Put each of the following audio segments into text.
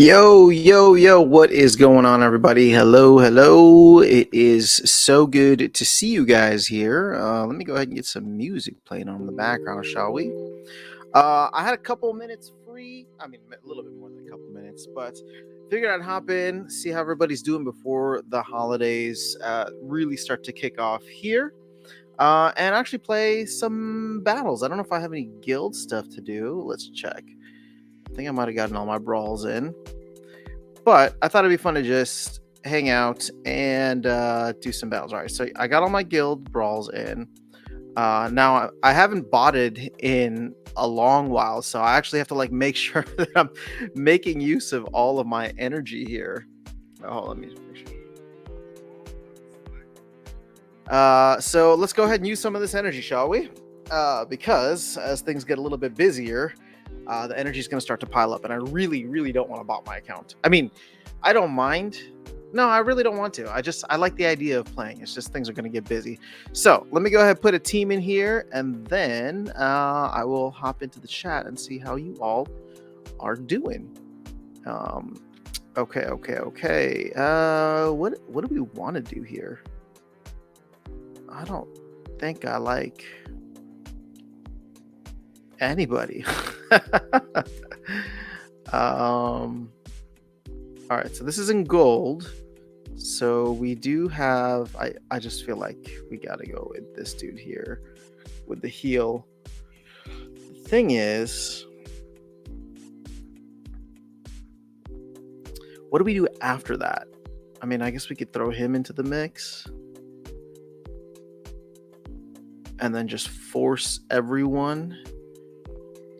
Yo, yo, yo, what is going on, everybody? Hello, hello. It is so good to see you guys here. Let me go ahead and get some music playing on in the background, shall we? I had a couple minutes free. I mean, a little bit more than a couple minutes, but figured I'd hop in, see how everybody's doing before the holidays really start to kick off here. And actually play some battles. I don't know if I have any guild stuff to do. Let's check. I think I might have gotten all my brawls in. But I thought it'd be fun to just hang out and do some battles. All right, so I got all my guild brawls in. Now I haven't botted in a long while, so I actually have to like make sure that I'm making use of all of my energy here. Oh, let me make sure. So let's go ahead and use some of this energy, shall we? Because as things get a little bit busier, the energy is going to start to pile up, and I really, really don't want to bot my account. I mean, I don't mind. No, I really don't want to. I like the idea of playing. It's just things are going to get busy. So let me go ahead and put a team in here, and then I will hop into the chat and see how you all are doing. Okay. What do we want to do here? I don't think I like anybody. All right, so this is in gold. So we do have, I just feel like we gotta go with this dude here with the heal. The thing is, what do we do after that? I mean, I guess we could throw him into the mix and then just force everyone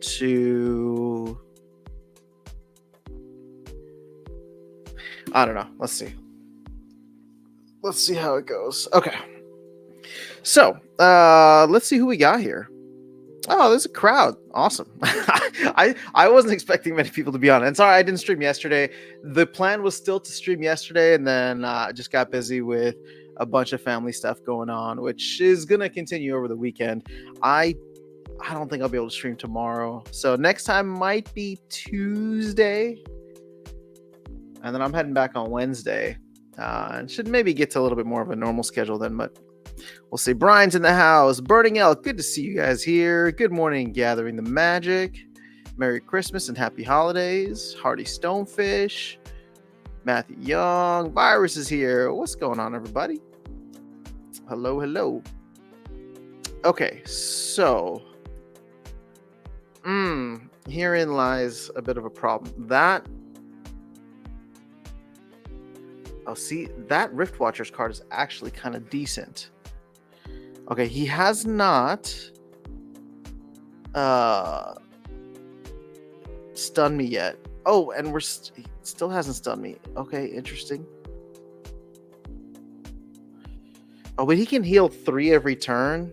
to, I don't know. Let's see how it goes. Okay, so let's see who we got here. Oh, there's a crowd. Awesome. I wasn't expecting many people to be on it. And sorry I didn't stream yesterday. The plan was still to stream yesterday, and then I just got busy with a bunch of family stuff going on, which is gonna continue over the weekend. I don't think I'll be able to stream tomorrow. So next time might be Tuesday. And then I'm heading back on Wednesday. And should maybe get to a little bit more of a normal schedule then, but we'll see. Brian's in the house. Burning Elk, good to see you guys here. Good morning, Gathering the Magic. Merry Christmas and Happy Holidays. Hardy Stonefish. Matthew Young. Virus is here. What's going on, everybody? Hello. Okay, so herein lies a bit of a problem. See, that Rift Watchers card is actually kind of decent. Okay, he has not stunned me yet. Oh, and he still hasn't stunned me. Okay, interesting. Oh, but he can heal 3 every turn.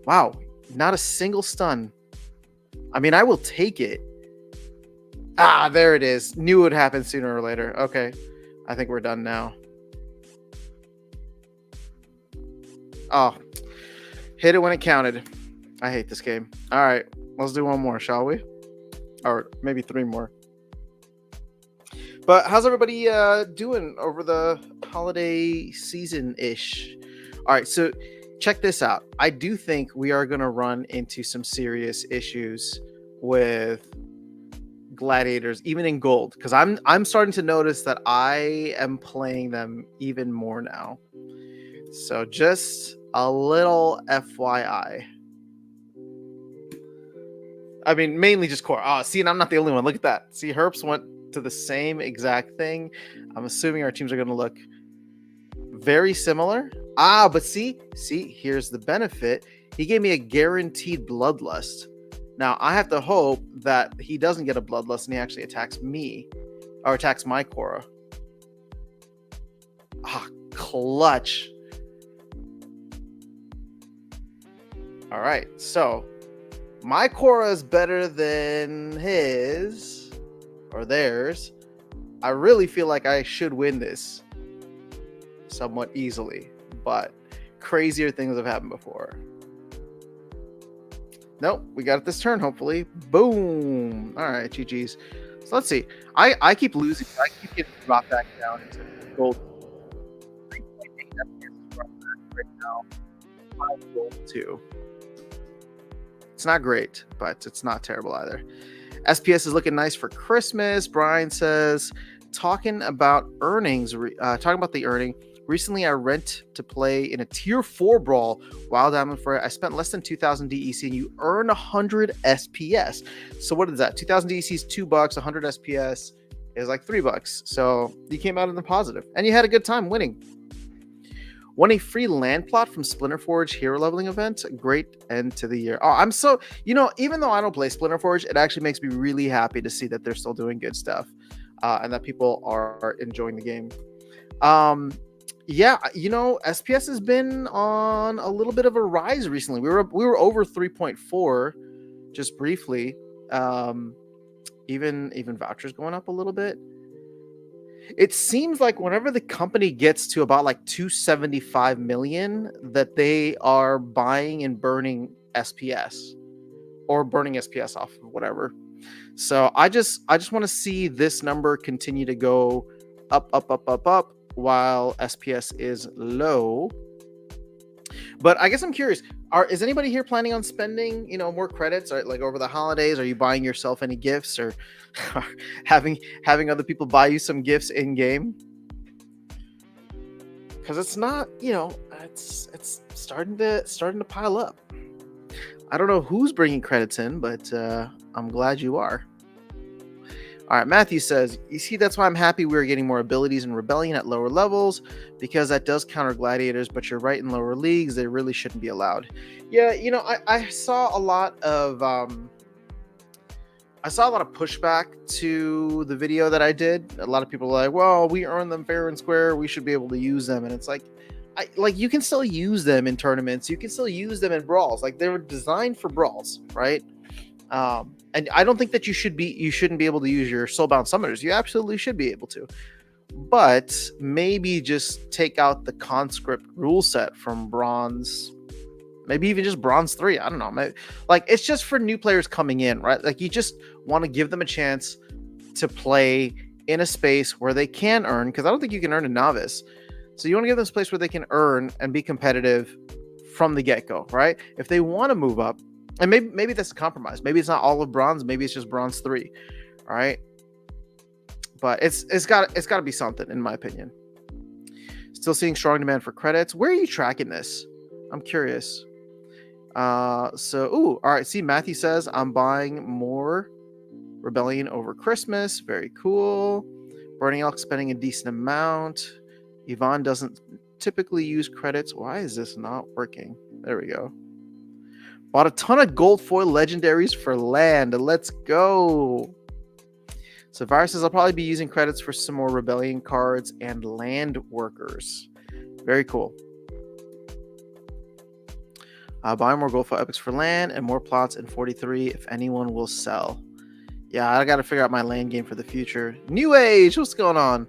Wow, not a single stun. I mean, I will take it. Ah, there it is. Knew it would happen sooner or later. Okay, I think we're done now. Oh, hit it when it counted. I hate this game. All right, let's do one more, shall we? Or maybe 3 more. But how's everybody doing over the holiday season-ish? All right, so check this out. I do think we are going to run into some serious issues with gladiators, even in gold, because I'm starting to notice that I am playing them even more now. So just a little FYI. I mean, mainly just core. Oh, see, and I'm not the only one. Look at that. See, Herps went to the same exact thing. I'm assuming our teams are going to look very similar. But see, here's the benefit. He gave me a guaranteed bloodlust. Now, I have to hope that he doesn't get a bloodlust and he actually attacks me or attacks my Korra. Clutch. All right, so my Korra is better than his or theirs. I really feel like I should win this somewhat easily, but crazier things have happened before. Nope, we got it this turn, hopefully. Boom. All right, GG's. So let's see. I keep losing. I keep getting brought back down into gold 3.8 FPS right now. 5 gold 2. It's not great, but it's not terrible either. SPS is looking nice for Christmas. Brian says, talking about earnings, talking about the earning. Recently, I rent to play in a tier 4 brawl, Wild Diamond for I spent less than 2,000 DEC and you earn 100 SPS. So what is that? 2,000 DEC is $2, 100 SPS is like $3. So you came out in the positive and you had a good time winning. Won a free land plot from Splinter Forge hero leveling event. Great end to the year. Oh, I'm so, even though I don't play Splinter Forge, it actually makes me really happy to see that they're still doing good stuff and that people are enjoying the game. Yeah, SPS has been on a little bit of a rise recently. We were over 3.4 just briefly. Even vouchers going up a little bit. It seems like whenever the company gets to about like 275 million, that they are buying and burning SPS or burning SPS off of whatever. So I just want to see this number continue to go up while SPS is low. But I guess I'm curious, is anybody here planning on spending, more credits or like over the holidays? Are you buying yourself any gifts or having other people buy you some gifts in game? Because it's not, it's starting to pile up. I don't know who's bringing credits in, but I'm glad you are. All right, Matthew says, you see, that's why I'm happy we're getting more abilities in Rebellion at lower levels, because that does counter gladiators, but you're right, in lower leagues, they really shouldn't be allowed. Yeah, I saw a lot of pushback to the video that I did. A lot of people are like, well, we earn them fair and square, we should be able to use them. And it's like, you can still use them in tournaments, you can still use them in brawls. Like, they were designed for brawls, right? And I don't think that you shouldn't be able to use your soulbound summoners. You absolutely should be able to, but maybe just take out the conscript rule set from bronze, maybe even just bronze 3. I don't know. Maybe, like, it's just for new players coming in, right? Like, you just want to give them a chance to play in a space where they can earn, because I don't think you can earn a novice. So you want to give them a space where they can earn and be competitive from the get-go, right? If they want to move up, and maybe that's a compromise. Maybe it's not all of bronze. Maybe it's just bronze 3. All right. But it's got to be something, in my opinion. Still seeing strong demand for credits. Where are you tracking this? I'm curious. All right. See, Matthew says I'm buying more Rebellion over Christmas. Very cool. Burning Elk spending a decent amount. Yvonne doesn't typically use credits. Why is this not working? There we go. Bought a ton of gold foil legendaries for land. Let's go. So Virus says I'll probably be using credits for some more Rebellion cards and land workers. Very cool. Buy more gold foil epics for land and more plots in 43 if anyone will sell. Yeah, I got to figure out my land game for the future. New Age, what's going on?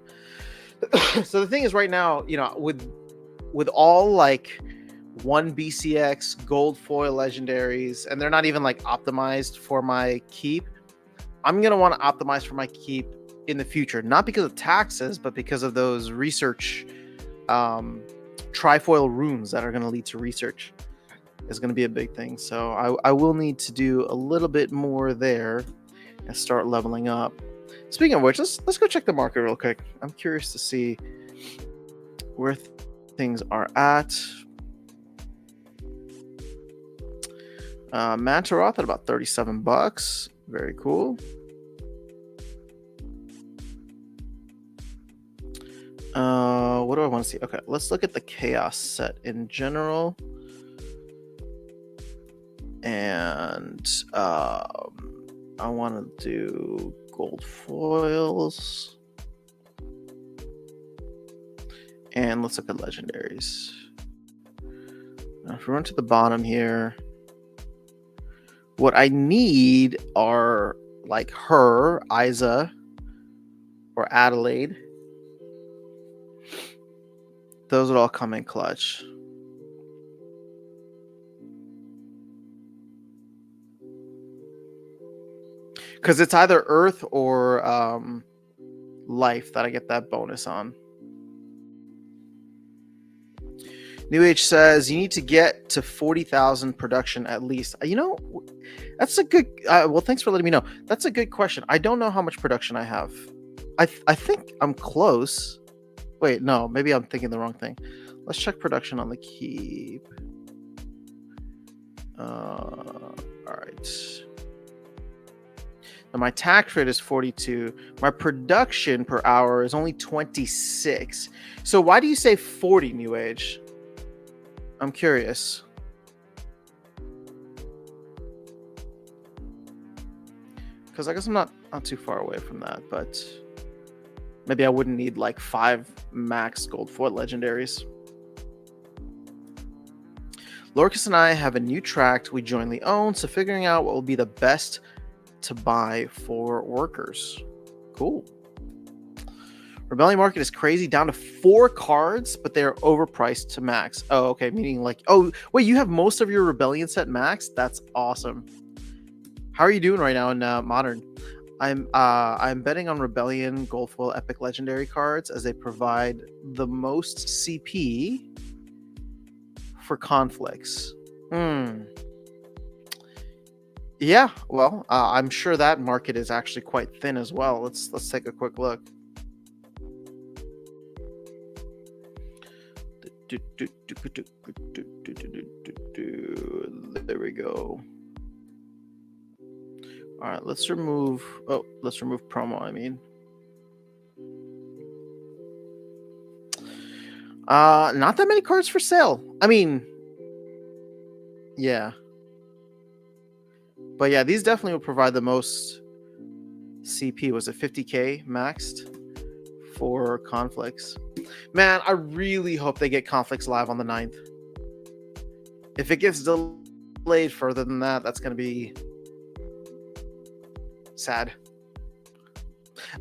So the thing is, right now, with all like 1 BCX gold foil legendaries, and they're not even like optimized for my keep, I'm going to want to optimize for my keep in the future, not because of taxes, but because of those research trifoil runes that are going to lead to research is going to be a big thing. So I will need to do a little bit more there and start leveling up. Speaking of which, let's go check the market real quick. I'm curious to see where things are at. Mantaroth at about $37. Very cool. What do I want to see? Okay, let's look at the chaos set in general. And I want to do gold foils. And let's look at legendaries. Now, if we run to the bottom here, what I need are like her, Isa, or Adelaide. Those would all come in clutch. Because it's either Earth or Life that I get that bonus on. New Age says you need to get to 40,000 production at least. That's a good. Well, thanks for letting me know. That's a good question. I don't know how much production I have. I think I'm close. Wait, no, maybe I'm thinking the wrong thing. Let's check production on the Keep. All right. Now my tax rate is 42. My production per hour is only 26. So why do you say 40, New Age? I'm curious. Because I guess I'm not too far away from that, but maybe I wouldn't need like 5 max gold foil legendaries. Lorcas and I have a new tract we jointly own, so figuring out what will be the best to buy for workers. Cool. Rebellion Market is crazy, down to 4 cards, but they're overpriced to max. Oh, okay, meaning like, oh, wait, you have most of your Rebellion set max? That's awesome. How are you doing right now in Modern? I'm betting on Rebellion Gold Foil Epic Legendary cards as they provide the most CP for conflicts. Yeah, well, I'm sure that market is actually quite thin as well. Let's take a quick look. There we go. All right, let's remove promo, I mean. Not that many cards for sale. I mean, yeah. But yeah, these definitely will provide the most CP. Was it 50k maxed for conflicts? Man, I really hope they get conflicts live on the 9th. If it gets delayed further than that, that's going to be sad.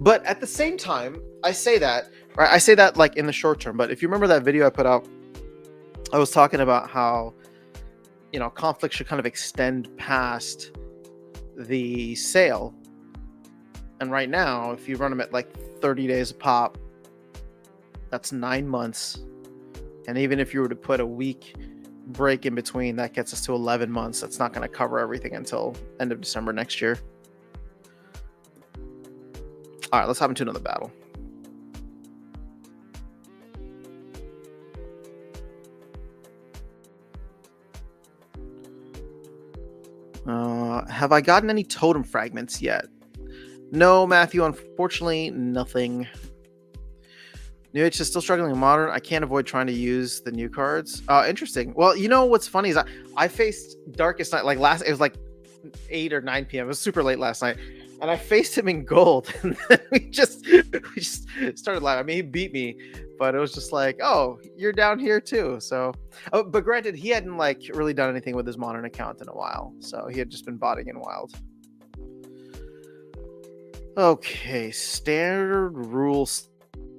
But at the same time, I say that, right? I say that like in the short term, but if you remember that video I put out, I was talking about how, conflict should kind of extend past the sale. And right now, if you run them at like 30 days a pop, that's 9 months. And even if you were to put a week break in between, that gets us to 11 months. That's not going to cover everything until end of December next year. All right, let's hop into another battle. Have I gotten any totem fragments yet? No, Matthew, unfortunately, nothing. New Age is still struggling in Modern. I can't avoid trying to use the new cards. Interesting. Well, what's funny is I faced Darkest Night, it was like 8 or 9 p.m. It was super late last night. And I faced him in gold. And then we just started laughing. I mean, he beat me, but it was just like, oh, you're down here too. So, but granted, he hadn't really done anything with his Modern account in a while. So he had just been botting in Wild. Okay, standard rule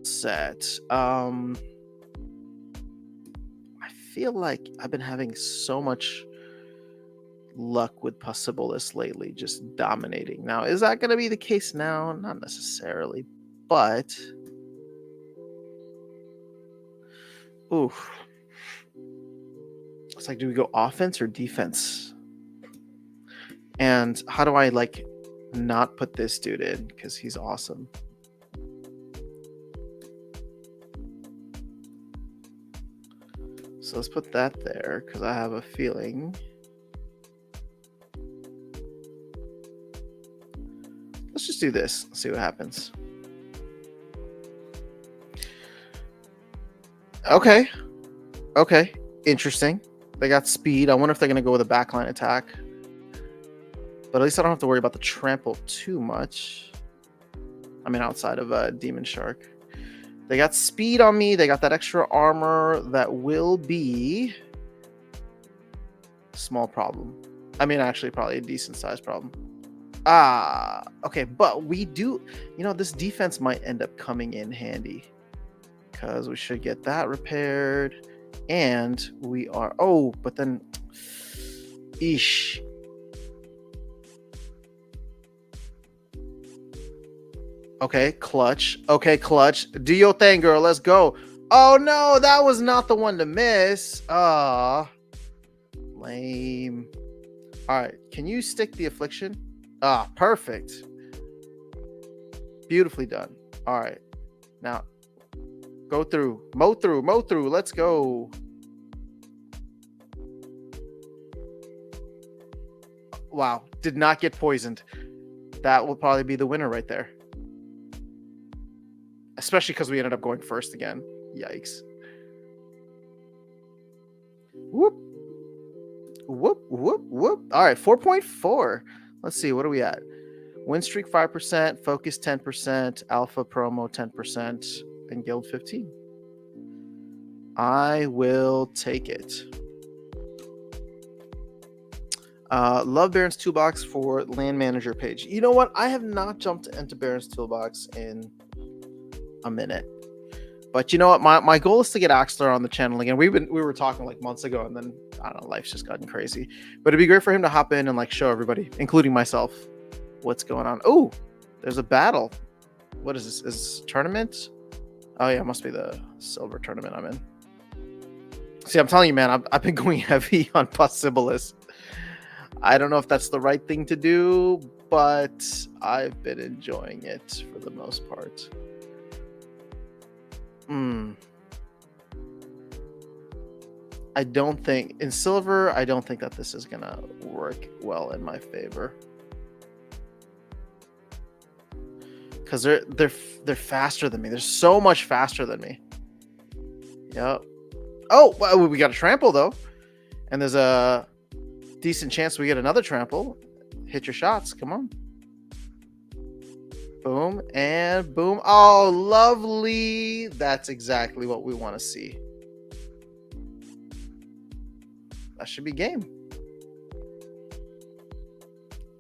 set. I feel like I've been having so much luck with Possibilis lately, just dominating. Now, is that going to be the case now? Not necessarily, but oof. It's like, do we go offense or defense? And how do I not put this dude in because he's awesome? So let's put that there because I have a feeling. Let's just do this. See what happens. Okay. Interesting. They got speed. I wonder if they're going to go with a backline attack. But at least I don't have to worry about the trample too much. I mean, outside of Demon Shark. They got speed on me. They got that extra armor that will be a small problem. I mean, actually, probably a decent sized problem. Okay, but we do, this defense might end up coming in handy because we should get that repaired. And we are, but then, eesh. Okay, clutch. Okay, clutch. Do your thing, girl. Let's go. Oh no, that was not the one to miss. Lame. All right, can you stick the affliction? Perfect. Beautifully done. All right, now go through, mow through. Let's go. Wow, did not get poisoned. That will probably be the winner right there. Especially because we ended up going first again. Yikes. Whoop. Whoop, whoop, whoop. All right, 4.4. Let's see, what are we at? Win streak 5%, focus 10%, alpha promo 10%, and guild 15. I will take it. Love Baron's Toolbox for land manager page. You know what? I have not jumped into Baron's Toolbox in a minute. But you know what? My goal is to get Axler on the channel again. We were talking like months ago, and then I don't know, life's just gotten crazy. But it'd be great for him to hop in and like show everybody, including myself, what's going on. Oh, there's a battle. What is this? Is this a tournament? Oh yeah, it must be the silver tournament I'm in. See, I'm telling you, man, I've been going heavy on Possibilis. I don't know if that's the right thing to do, but I've been enjoying it for the most part. I don't think in silver, I don't think that this is gonna work well in my favor, because they're faster than me. They're so much faster than me. Yep. Oh, well, we got a trample though, and there's a decent chance we get another trample. Hit your shots. Come on. Boom and boom. Oh, lovely. That's exactly what we want to see. That should be game.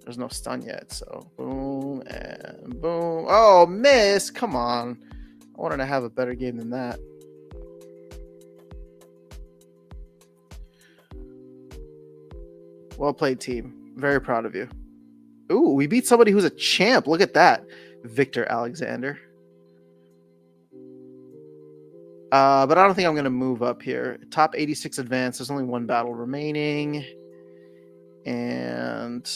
There's no stun yet, so boom and boom. Oh, miss. Come on. I wanted to have a better game than that. Well played, team. Very proud of you. Ooh, we beat somebody who's a champ. Look at that. Victor Alexander. But I don't think I'm going to move up here. Top 86 advanced. There's only one battle remaining. And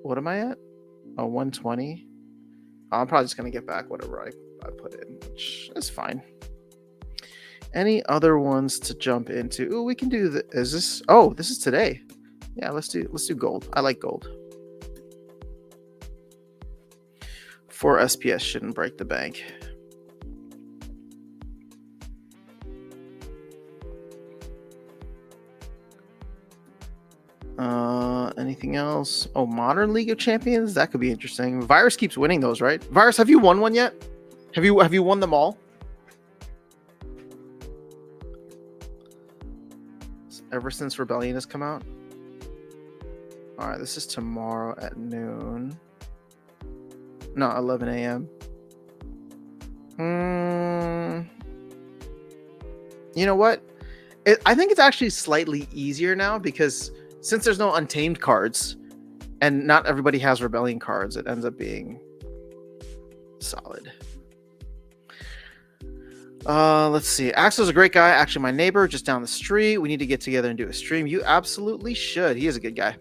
what am I at? Oh, 120. I'm probably just going to get back whatever I put in, which is fine. Any other ones to jump into? Ooh, we can do the. Is this? Oh, this is today. Yeah, let's do gold. I like gold. 4 SPS shouldn't break the bank. Anything else? Oh, Modern League of Champions? That could be interesting. Virus keeps winning those, right? Virus, have you won one yet? Have you won them all? Ever since Rebellion has come out? All right, this is tomorrow at noon. No, 11 a.m. You know what? I think it's actually slightly easier now because since there's no Untamed cards and not everybody has Rebellion cards, it ends up being solid. Let's see. Axel's a great guy. Actually, my neighbor just down the street. We need to get together and do a stream. You absolutely should. He is a good guy.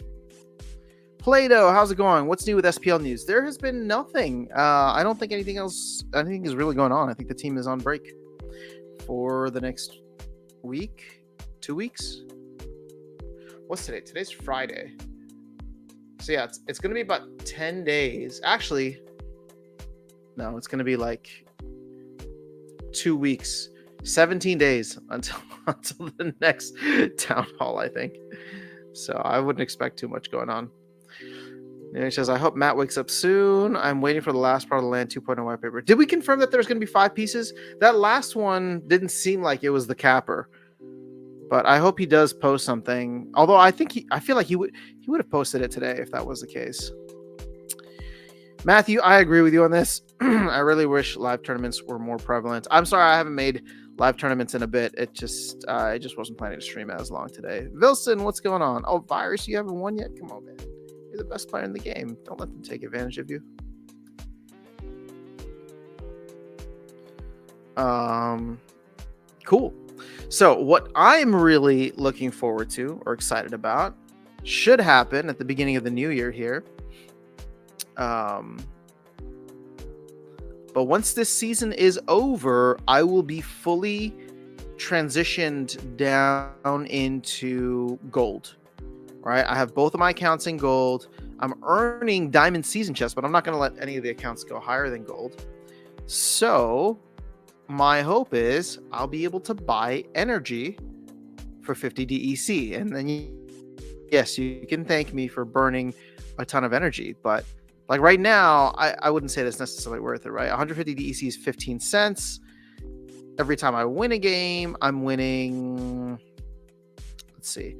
Play-Doh, how's it going? What's new with SPL news? There has been nothing. I don't think anything else is really going on. I think the team is on break for the next week, 2 weeks. What's today? Today's Friday. So yeah, it's going to be about 10 days. Actually, no, it's going to be like 2 weeks, 17 days until the next town hall, I think. So I wouldn't expect too much going on. And he says, I hope Matt wakes up soon. I'm waiting for the last part of the Land 2.0 white paper. Did we confirm that there's going to be 5 pieces? That last one didn't seem like it was the capper. But I hope he does post something. Although I feel like he would have posted it today if that was the case. Matthew, I agree with you on this. I really wish live tournaments were more prevalent. I'm sorry I haven't made live tournaments in a bit. I just wasn't planning to stream as long today. Vilson, what's going on? Oh, Virus, you haven't won yet? Come on, man. You're the best player in the game. Don't let them take advantage of you. Cool. So what I'm really looking forward to or excited about should happen at the beginning of the new year here. Um, but once this season is over, I will be fully transitioned down into gold. Right? I have both of my accounts in gold. I'm earning diamond season chests, but I'm not going to let any of the accounts go higher than gold. So my hope is I'll be able to buy energy for 50 DEC. And then, yes, you can thank me for burning a ton of energy. But like right now, I wouldn't say that's necessarily worth it, right? 150 DEC is 15 cents. Every time I win a game, I'm winning, let's see,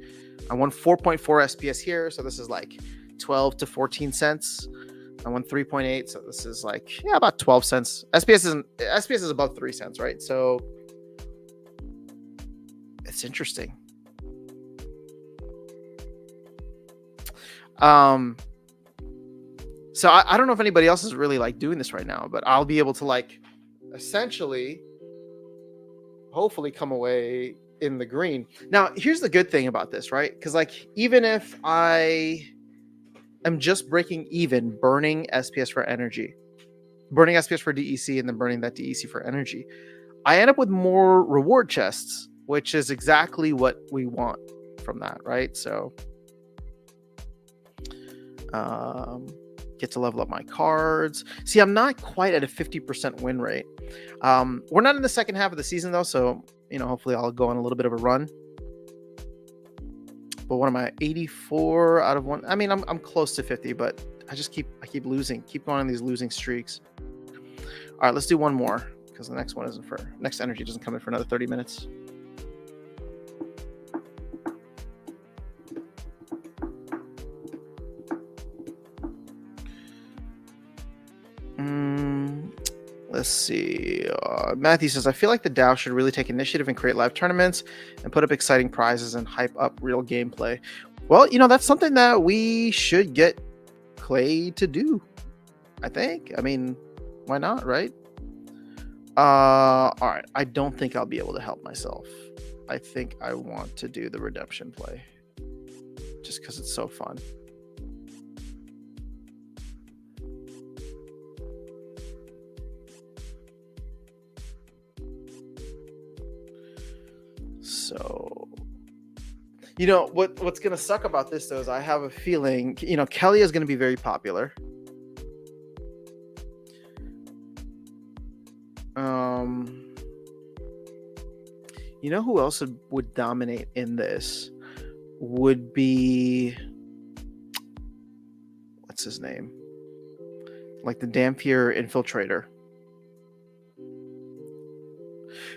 I won 4.4 SPS here. So this is like 12 to 14 cents. I won 3.8. So this is like, yeah, about 12 cents. SPS is above 3 cents, right? So it's interesting. So I don't know if anybody else is really like doing this right now, but I'll be able to like essentially hopefully come away in the green. Now, here's the good thing about this, right? Because like even if I am just breaking even, burning SPS for energy, burning SPS for DEC, and then burning that DEC for energy, I end up with more reward chests, which is exactly what we want from that, right? So get to level up my cards. See, I'm not quite at a 50% win rate. We're not in the second half of the season though, so hopefully I'll go on a little bit of a run. But what am I, 84 out of one? I mean, I'm close to 50, but I keep losing, keep going on these losing streaks. All right, let's do one more because the next one isn't for next energy doesn't come in for another 30 minutes. Let's see. Matthew says, I feel like the DAO should really take initiative and create live tournaments and put up exciting prizes and hype up real gameplay. Well, that's something that we should get Clay to do, I think. I mean, why not, right? All right. I don't think I'll be able to help myself. I think I want to do the redemption play just because it's so fun. So, what's going to suck about this, though, is I have a feeling, Kelly is going to be very popular. Who else would dominate in this? Would be, what's his name? Like the Dampier Infiltrator.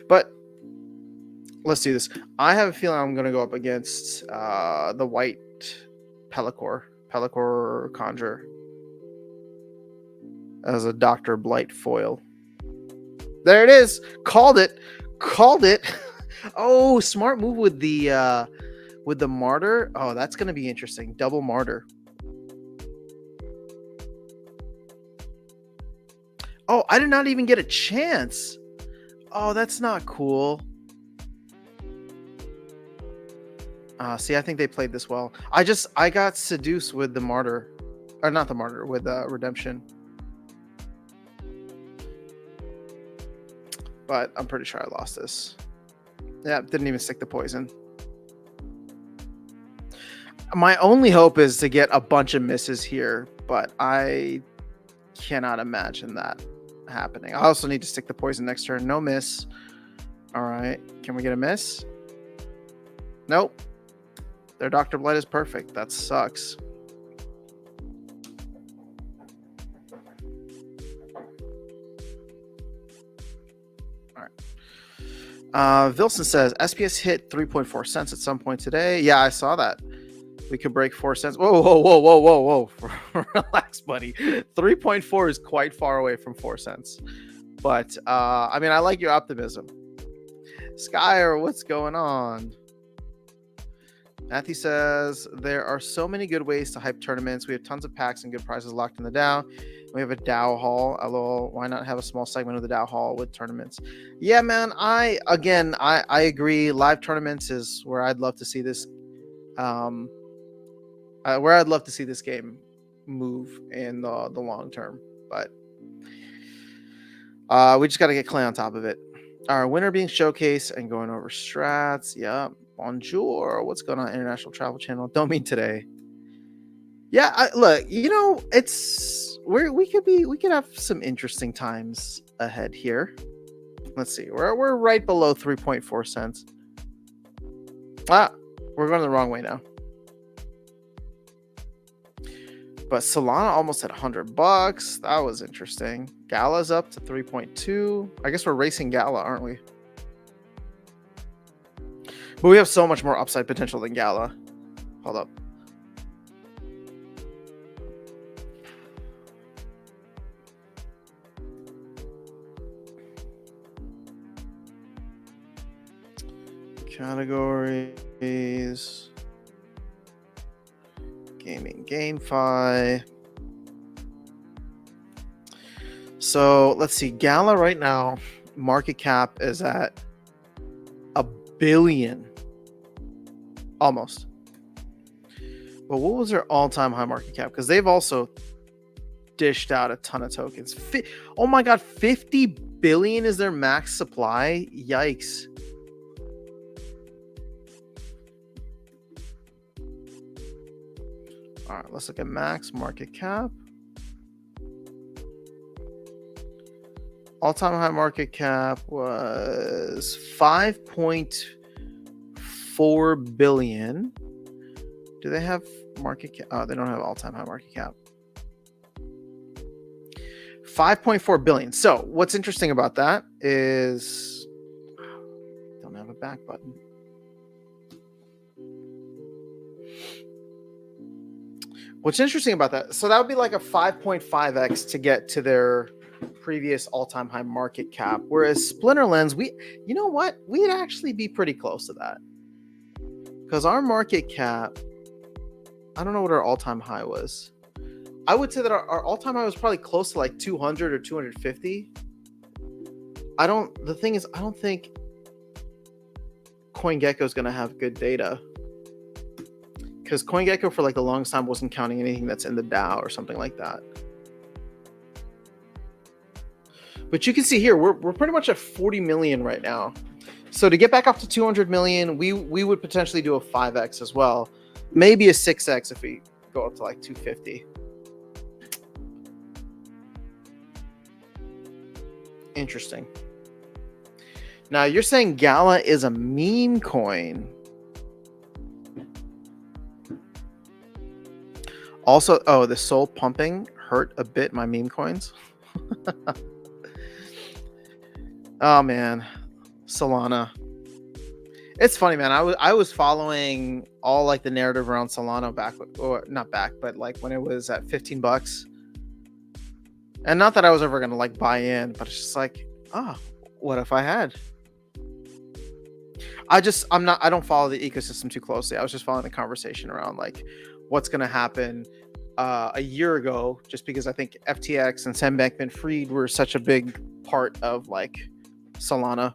But let's do this. I have a feeling I'm going to go up against the white Pelacor Conjure as a Dr. Blight foil. There it is. Called it. Oh, smart move with the Martyr. Oh, that's going to be interesting. Double Martyr. Oh, I did not even get a chance. Oh, that's not cool. See, I think they played this well. I got seduced with the Martyr. Or not the Martyr, with Redemption. But I'm pretty sure I lost this. Yeah, didn't even stick the poison. My only hope is to get a bunch of misses here, but I cannot imagine that happening. I also need to stick the poison next turn. No miss. All right. Can we get a miss? Nope. Their Dr. Blight is perfect. That sucks. All right. Vilson says, SPS hit 3.4 cents at some point today. Yeah, I saw that. We could break 4 cents. Whoa. Relax, buddy. 3.4 is quite far away from 4 cents. But, I mean, I like your optimism. Skyer, what's going on? Matthew says, there are so many good ways to hype tournaments. We have tons of packs and good prizes locked in the DAO. We have a DAO haul. LOL, why not have a small segment of the DAO haul with tournaments? Yeah, man, I agree. Live tournaments is where I'd love to see this game move in the long term. But we just got to get Clay on top of it. Our winner being showcased and going over strats. Yeah. Bonjour. What's going on, International Travel Channel? Don't mean today. Yeah, look, it's we could have some interesting times ahead here. Let's see. We're right below 3.4 cents. We're going the wrong way now. But Solana almost at $100. That was interesting. Gala's up to 3.2. I guess we're racing Gala, aren't we? But we have so much more upside potential than Gala. Hold up. Categories. Gaming, GameFi. So let's see. Gala right now, market cap is at $1 billion. Almost. But what was their all-time high market cap? Because they've also dished out a ton of tokens. Oh my god, 50 billion is their max supply? Yikes. All right, let's look at max market cap. All-time high market cap was 5.4 billion. Do they have market cap? Oh, they don't have all-time high market cap. 5.4 billion. So what's interesting about that is don't have a back button. What's interesting about that, so that would be like a 5.5x to get to their previous all-time high market cap. Whereas Splinterlands, you know what? We'd actually be pretty close to that. Because our market cap, I don't know what our all-time high was. I would say that our all-time high was probably close to like 200 or 250. The thing is, I don't think CoinGecko is going to have good data. Because CoinGecko for like the longest time wasn't counting anything that's in the DAO or something like that. But you can see here, we're pretty much at 40 million right now. So to get back up to 200 million, we would potentially do a 5x as well. Maybe a 6x if we go up to like 250. Interesting. Now you're saying Gala is a meme coin. Also, the soul pumping hurt a bit my meme coins. Oh man, Solana. It's funny, man. I was following all like the narrative around Solana but like when it was at $15. And not that I was ever gonna like buy in, but it's just like, what if I had? I don't follow the ecosystem too closely. I was just following the conversation around like what's going to happen a year ago, just because I think FTX and Sam Bankman-Fried were such a big part of like Solana.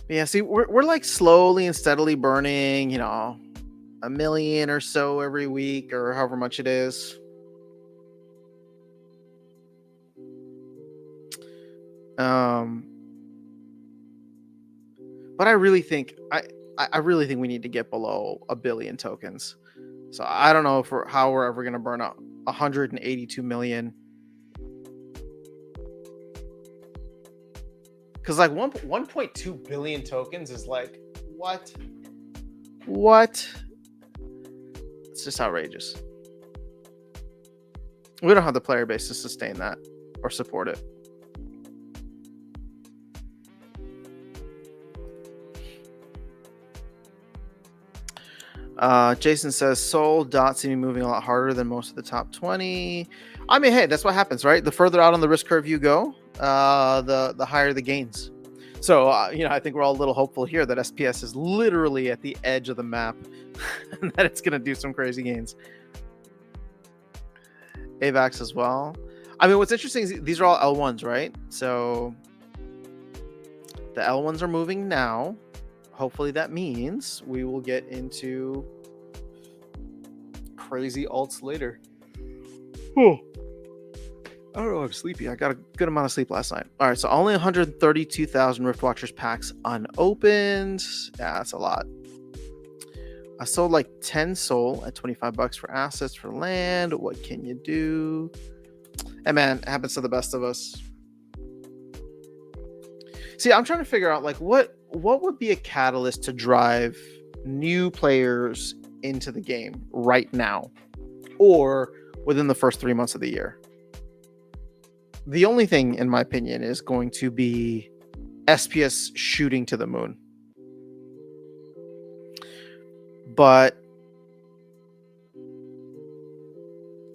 Yeah, see, we're like slowly and steadily burning, $1 million or so every week or however much it is. But I really think we need to get below 1 billion tokens. So I don't know how we're ever going to burn out 182 million. Because like 1.2 billion tokens is like, what? It's just outrageous. We don't have the player base to sustain that or support it. Jason says Sol Dot seem to be moving a lot harder than most of the top 20. I mean, hey, that's what happens, right? The further out on the risk curve you go, the higher the gains. So, I think we're all a little hopeful here that SPS is literally at the edge of the map and that it's going to do some crazy gains. AVAX as well. I mean, what's interesting is these are all L1s, right? So the L1s are moving now. Hopefully that means we will get into crazy alts later. Oh. I don't know, I'm sleepy. I got a good amount of sleep last night. All right, so only 132,000 Rift Watchers packs unopened. Yeah, that's a lot. I sold like 10 soul at $25 for assets for land. What can you do? Hey man, it happens to the best of us. See, I'm trying to figure out like what would be a catalyst to drive new players into the game right now or within the first 3 months of the year. The only thing, in my opinion, is going to be SPS shooting to the moon. But,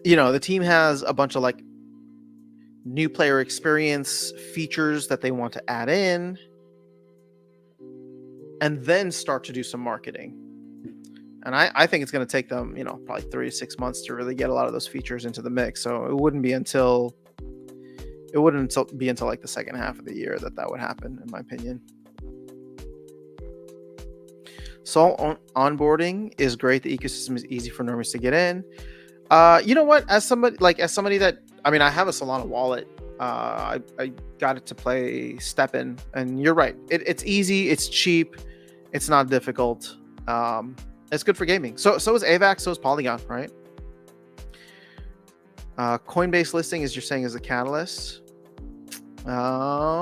the team has a bunch of like new player experience features that they want to add in and then start to do some marketing. And I think it's going to take them, probably 3 to 6 months to really get a lot of those features into the mix. So it wouldn't be until like the second half of the year that would happen, in my opinion. So onboarding is great. The ecosystem is easy for normies to get in. You know what? As somebody that, I have a Solana wallet. I got it to play STEPN, and you're right. It's easy. It's cheap. It's not difficult. It's good for gaming. So is AVAX. So is Polygon, right? Coinbase listing, as you're saying, is a catalyst. I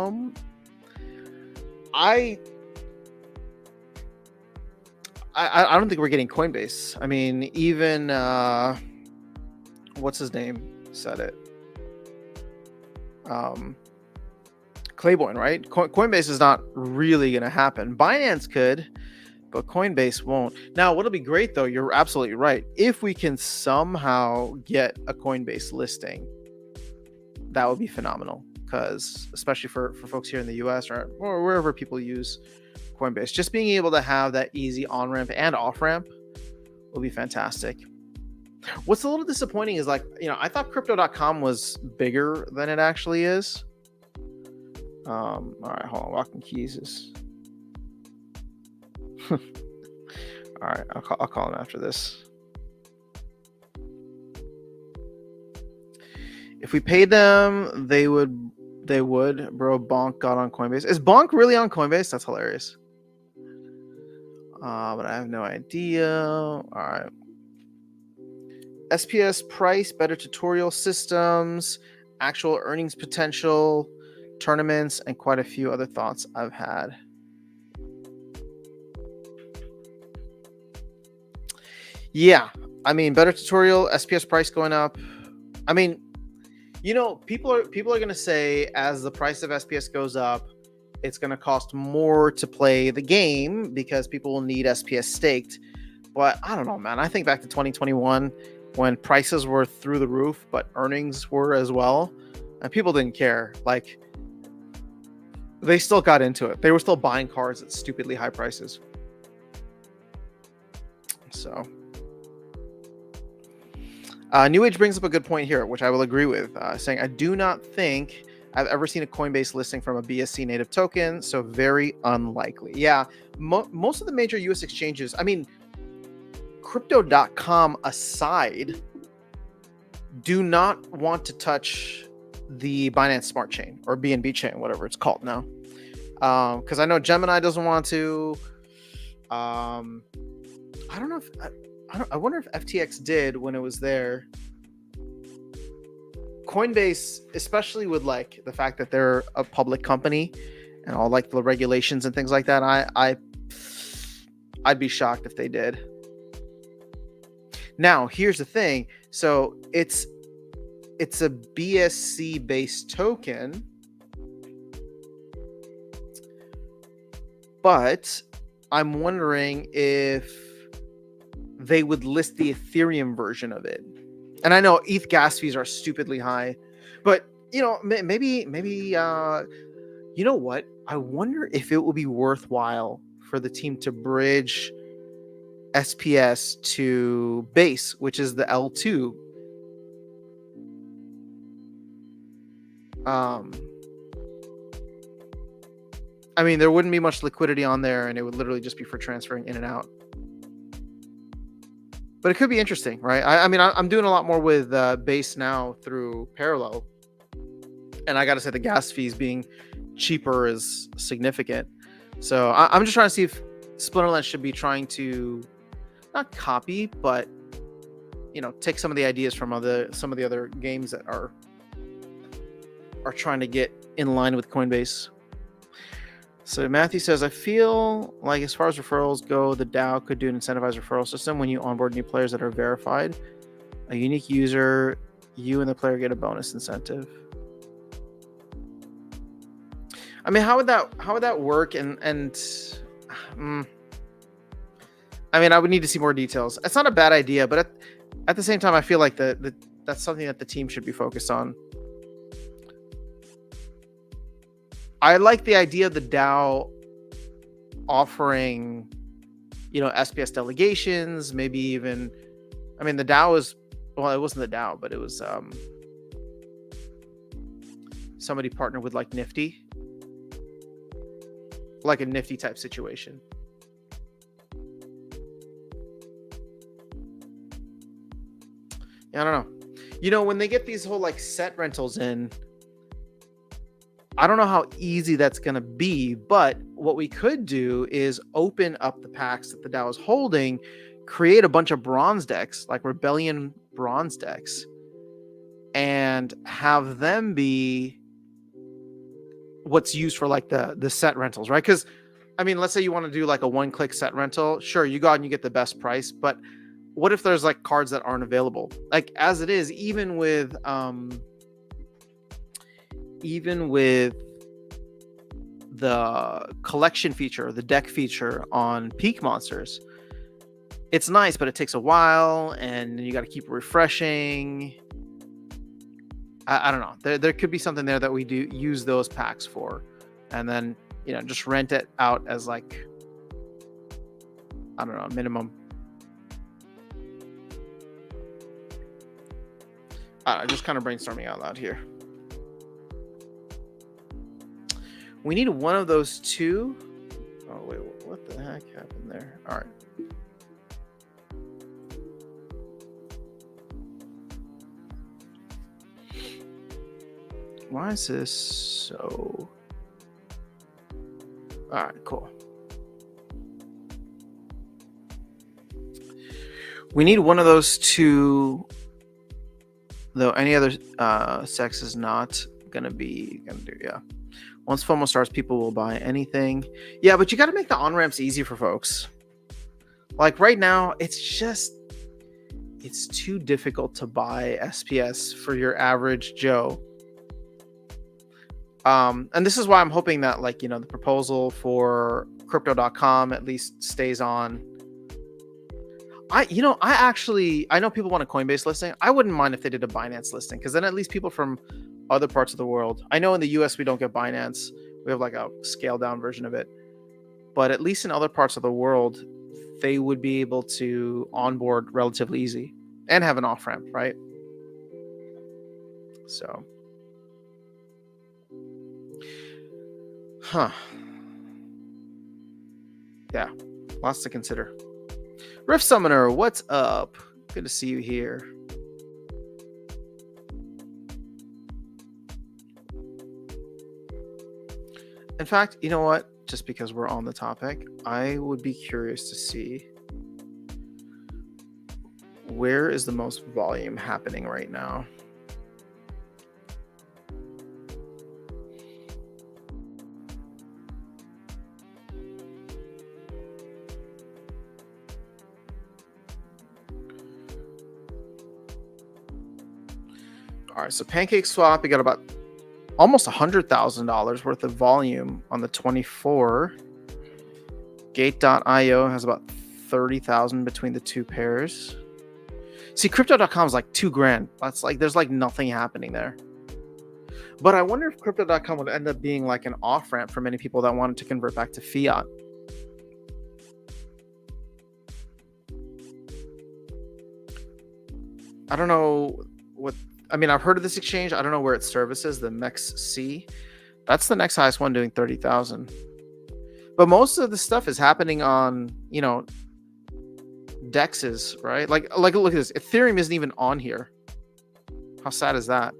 don't think we're getting Coinbase. I mean, even what's his name said it. Claybourne, right? Coinbase is not really going to happen. Binance could, but Coinbase won't. Now, what'll be great though, you're absolutely right. If we can somehow get a Coinbase listing, that would be phenomenal. Because especially for folks here in the US or wherever people use Coinbase, just being able to have that easy on-ramp and off-ramp will be fantastic. What's a little disappointing is like, I thought crypto.com was bigger than it actually is. All right, hold on. Walking Keys is... all right, I'll call him after this. If we paid them, they would, bro. Bonk got on Coinbase. Is Bonk really on Coinbase? That's hilarious. But I have no idea. All right. SPS price, better tutorial systems, actual earnings potential, tournaments, and quite a few other thoughts I've had. Yeah, better tutorial, SPS price going up. People are going to say as the price of SPS goes up, it's going to cost more to play the game because people will need SPS staked. But I don't know, man. I think back to 2021 when prices were through the roof, but earnings were as well. And people didn't care. Like, they still got into it. They were still buying cards at stupidly high prices. So... New Age brings up a good point here, which I will agree with, saying, I do not think I've ever seen a Coinbase listing from a BSC native token, so very unlikely. Yeah, most of the major US exchanges, Crypto.com aside, do not want to touch the Binance Smart Chain or BNB Chain, whatever it's called now. Because I know Gemini doesn't want to. I don't know if... I wonder if FTX did when it was there. Coinbase, especially with like the fact that they're a public company and all like the regulations and things like that, I'd be shocked if they did. Now, here's the thing. So it's a BSC based token, but I'm wondering if they would list the Ethereum version of it. And I know ETH gas fees are stupidly high, but maybe You know what? I wonder if it will be worthwhile for the team to bridge SPS to base, which is the L2. I mean, there wouldn't be much liquidity on there, and it would literally just be for transferring in and out. But it could be interesting, right? I mean, I'm doing a lot more with base now through Parallel, and I got to say the gas fees being cheaper is significant. So I'm just trying to see if Splinterlands should be trying to not copy, but take some of the ideas from some of the other games that are trying to get in line with Coinbase. So Matthew says, I feel like as far as referrals go, the DAO could do an incentivized referral system when you onboard new players that are verified. A unique user, you and the player get a bonus incentive. I mean, how would that work? And I mean, I would need to see more details. It's not a bad idea, but at the same time, I feel like that's something that the team should be focused on. I like the idea of the DAO offering, SPS delegations, maybe even, I mean, the DAO is, well, it wasn't the DAO, but it was somebody partnered with like Nifty, like a Nifty type situation. Yeah, I don't know. When they get these whole like set rentals in, I don't know how easy that's going to be, but what we could do is open up the packs that the DAO is holding, create a bunch of bronze decks, like Rebellion bronze decks, and have them be what's used for like the set rentals, right? Because, I mean, let's say you want to do like a one-click set rental. Sure, you go out and you get the best price, but what if there's like cards that aren't available? Like as it is, even with the collection feature, the deck feature on Peak Monsters, it's nice, but it takes a while and you got to keep refreshing. I don't know. There could be something there that we do use those packs for, and then just rent it out as like, I don't know, minimum. Just kind of brainstorming out loud here. We need one of those two. Oh, wait, what the heck happened there? All right. Why is this so... All right, cool. We need one of those two, though any other sex is not gonna do, yeah. Once FOMO starts, people will buy anything. Yeah, but you got to make the on-ramps easy for folks. Like right now, it's too difficult to buy SPS for your average Joe. And this is why I'm hoping that the proposal for crypto.com at least stays on. I know people want a Coinbase listing. I wouldn't mind if they did a Binance listing, because then at least people from other parts of the world. I know in the US we don't get Binance. We have like a scaled down version of it. But at least in other parts of the world, they would be able to onboard relatively easy and have an off ramp, right? So, yeah, lots to consider. Rift Summoner, what's up? Good to see you here. In fact, you know what? Just because we're on the topic, I would be curious to see where is the most volume happening right now. All right, so PancakeSwap, we got about almost $100,000 worth of volume on the 24. Gate.io has about 30,000 between the two pairs. See, crypto.com is like $2,000. That's like, there's like nothing happening there. But I wonder if crypto.com would end up being like an off ramp for many people that wanted to convert back to fiat. I don't know what, I mean, I've heard of this exchange. I don't know where it services, the MEXC. That's the next highest one, doing 30,000. But most of the stuff is happening on, DEXs, right? Like look at this. Ethereum isn't even on here. How sad is that?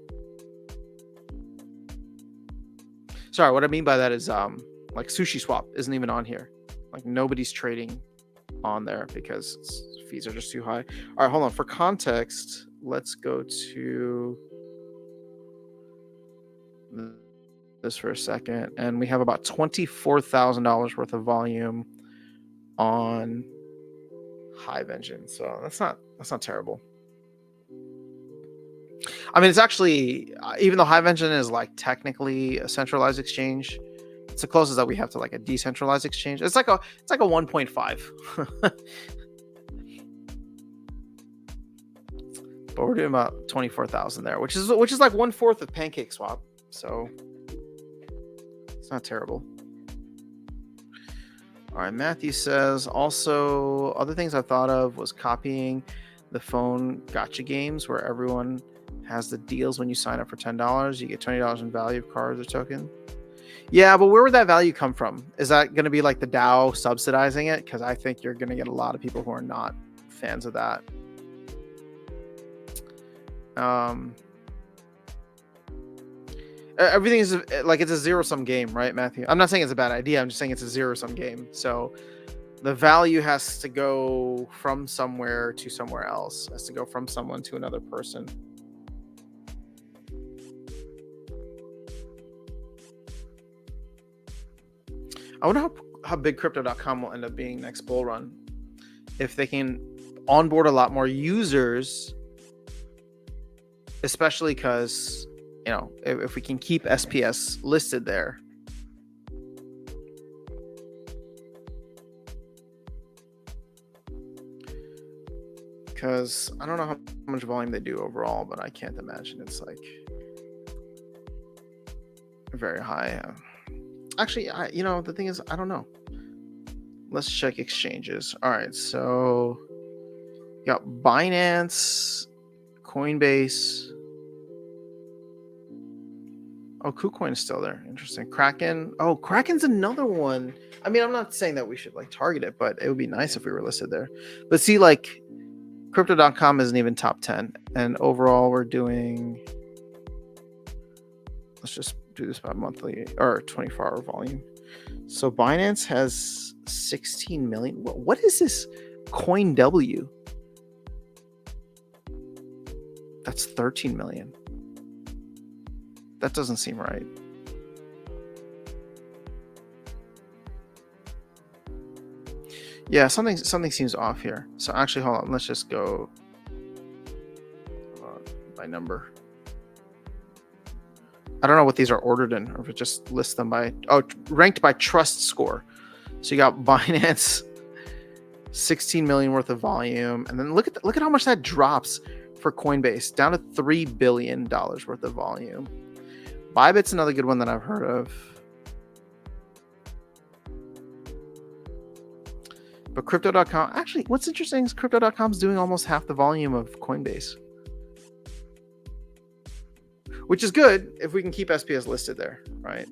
Sorry, what I mean by that is like SushiSwap isn't even on here. Like nobody's trading on there because fees are just too high. All right, hold on. For context, let's go to this for a second, and we have about $24,000 worth of volume on Hive Engine, so that's not terrible. I mean, it's actually, even though Hive Engine is like technically a centralized exchange, it's the closest that we have to like a decentralized exchange. It's like a 1.5. But we're doing about 24,000 there, which is like 1/4 of PancakeSwap. So it's not terrible. All right, Matthew says, also, other things I thought of was copying the phone gotcha games where everyone has the deals. When you sign up for $10, you get $20 in value of cards or token. Yeah, but where would that value come from? Is that going to be like the DAO subsidizing it? Because I think you're going to get a lot of people who are not fans of that. Everything is like, it's a zero-sum game, right, Matthew? I'm not saying it's a bad idea. I'm just saying it's a zero-sum game. So the value has to go from somewhere to somewhere else. It has to go from someone to another person. I wonder how big crypto.com will end up being next bull run. If they can onboard a lot more users, especially because, if we can keep SPS listed there. Because I don't know how much volume they do overall, but I can't imagine it's like very high. Actually, the thing is, I don't know. Let's check exchanges. All right, so you got Binance, Coinbase. Oh, KuCoin is still there. Interesting. Kraken. Oh, Kraken's another one. I mean, I'm not saying that we should like target it, but it would be nice if we were listed there. But see, like, crypto.com isn't even top 10. And overall, we're doing, let's just do this by monthly or 24-hour volume. So Binance has 16 million. What is this? CoinW. That's 13 million. That doesn't seem right. Yeah, something seems off here. So actually, hold on. Let's just go by number. I don't know what these are ordered in, or if it just lists them by ranked by trust score. So you got Binance, 16 million worth of volume, and then look at how much that drops for Coinbase, down to $3 billion worth of volume. Bybit's another good one that I've heard of. But crypto.com, actually, what's interesting is crypto.com is doing almost half the volume of Coinbase, which is good if we can keep SPS listed there, right?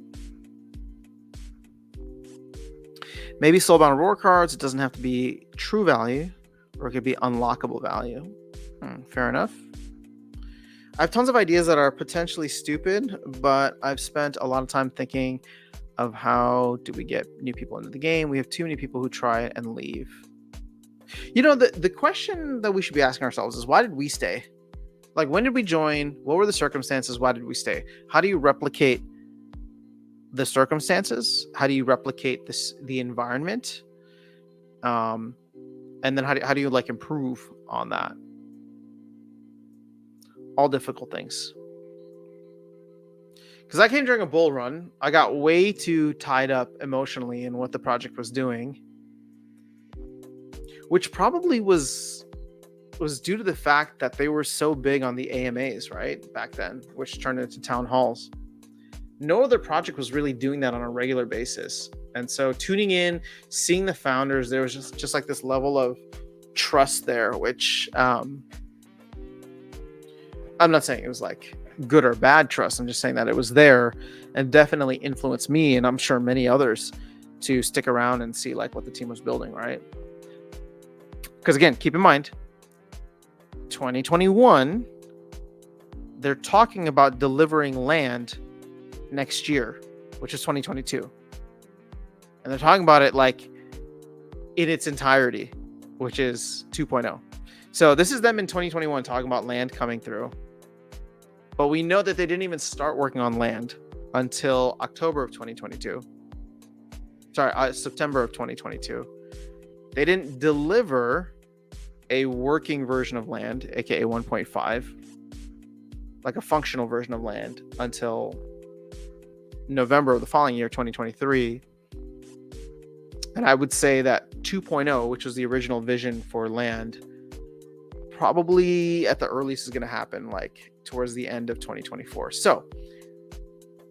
Maybe soulbound reward cards. It doesn't have to be true value, or it could be unlockable value. Fair enough. I have tons of ideas that are potentially stupid, but I've spent a lot of time thinking of how do we get new people into the game. We have too many people who try it and leave. The question that we should be asking ourselves is, why did we stay? Like, when did we join? What were the circumstances? Why did we stay? How do you replicate the circumstances? How do you replicate the environment? And then how do you like improve on that? All difficult things. Because I came during a bull run. I got way too tied up emotionally in what the project was doing, which probably was was due to the fact that they were so big on the AMAs, right? Back then, which turned into town halls. No other project was really doing that on a regular basis. And so tuning in, seeing the founders, there was just like this level of trust there, which I'm not saying it was like good or bad trust. I'm just saying that it was there and definitely influenced me, and I'm sure many others, to stick around and see like what the team was building, right? Because again, keep in mind, 2021, they're talking about delivering land next year, which is 2022. And they're talking about it like in its entirety, which is 2.0. So this is them in 2021 talking about land coming through. But we know that they didn't even start working on land until October of 2022. Sorry, September of 2022. They didn't deliver a working version of land, aka 1.5, like a functional version of land, until November of the following year, 2023. And I would say that 2.0, which was the original vision for land, probably at the earliest is going to happen like towards the end of 2024. So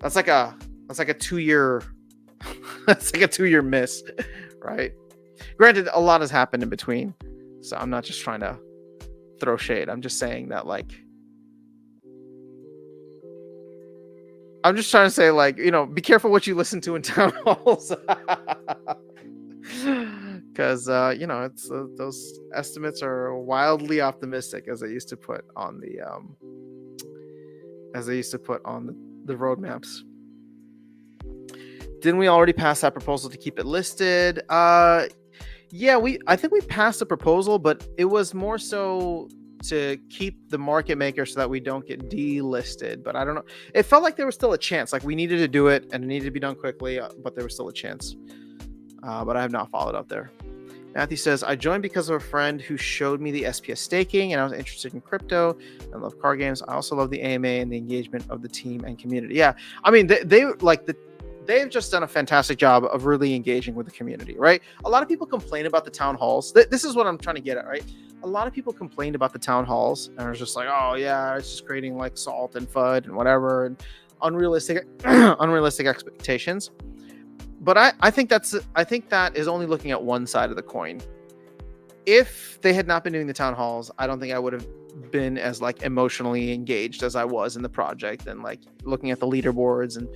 that's like a 2-year that's like a 2-year miss, right? Granted, a lot has happened in between, so I'm not just trying to throw shade. I'm just saying that, like, I'm just trying to say, like, be careful what you listen to in town halls. Because it's those estimates are wildly optimistic, as they used to put on the roadmaps. Didn't we already pass that proposal to keep it listed? Yeah, I think we passed the proposal, but it was more so to keep the market maker so that we don't get delisted. But I don't know. It felt like there was still a chance. Like we needed to do it and it needed to be done quickly, but there was still a chance. But I have not followed up there. Matthew says, I joined because of a friend who showed me the SPS staking, and I was interested in crypto and love card games. I also love the AMA and the engagement of the team and community. Yeah, I mean, they've just done a fantastic job of really engaging with the community, right? A lot of people complain about the town halls. This is what I'm trying to get at, right? A lot of people complained about the town halls and are just like, oh yeah, it's just creating like salt and FUD and whatever and unrealistic expectations. But I think that is only looking at one side of the coin. If they had not been doing the town halls, I don't think I would have been as like emotionally engaged as I was in the project and like looking at the leaderboards and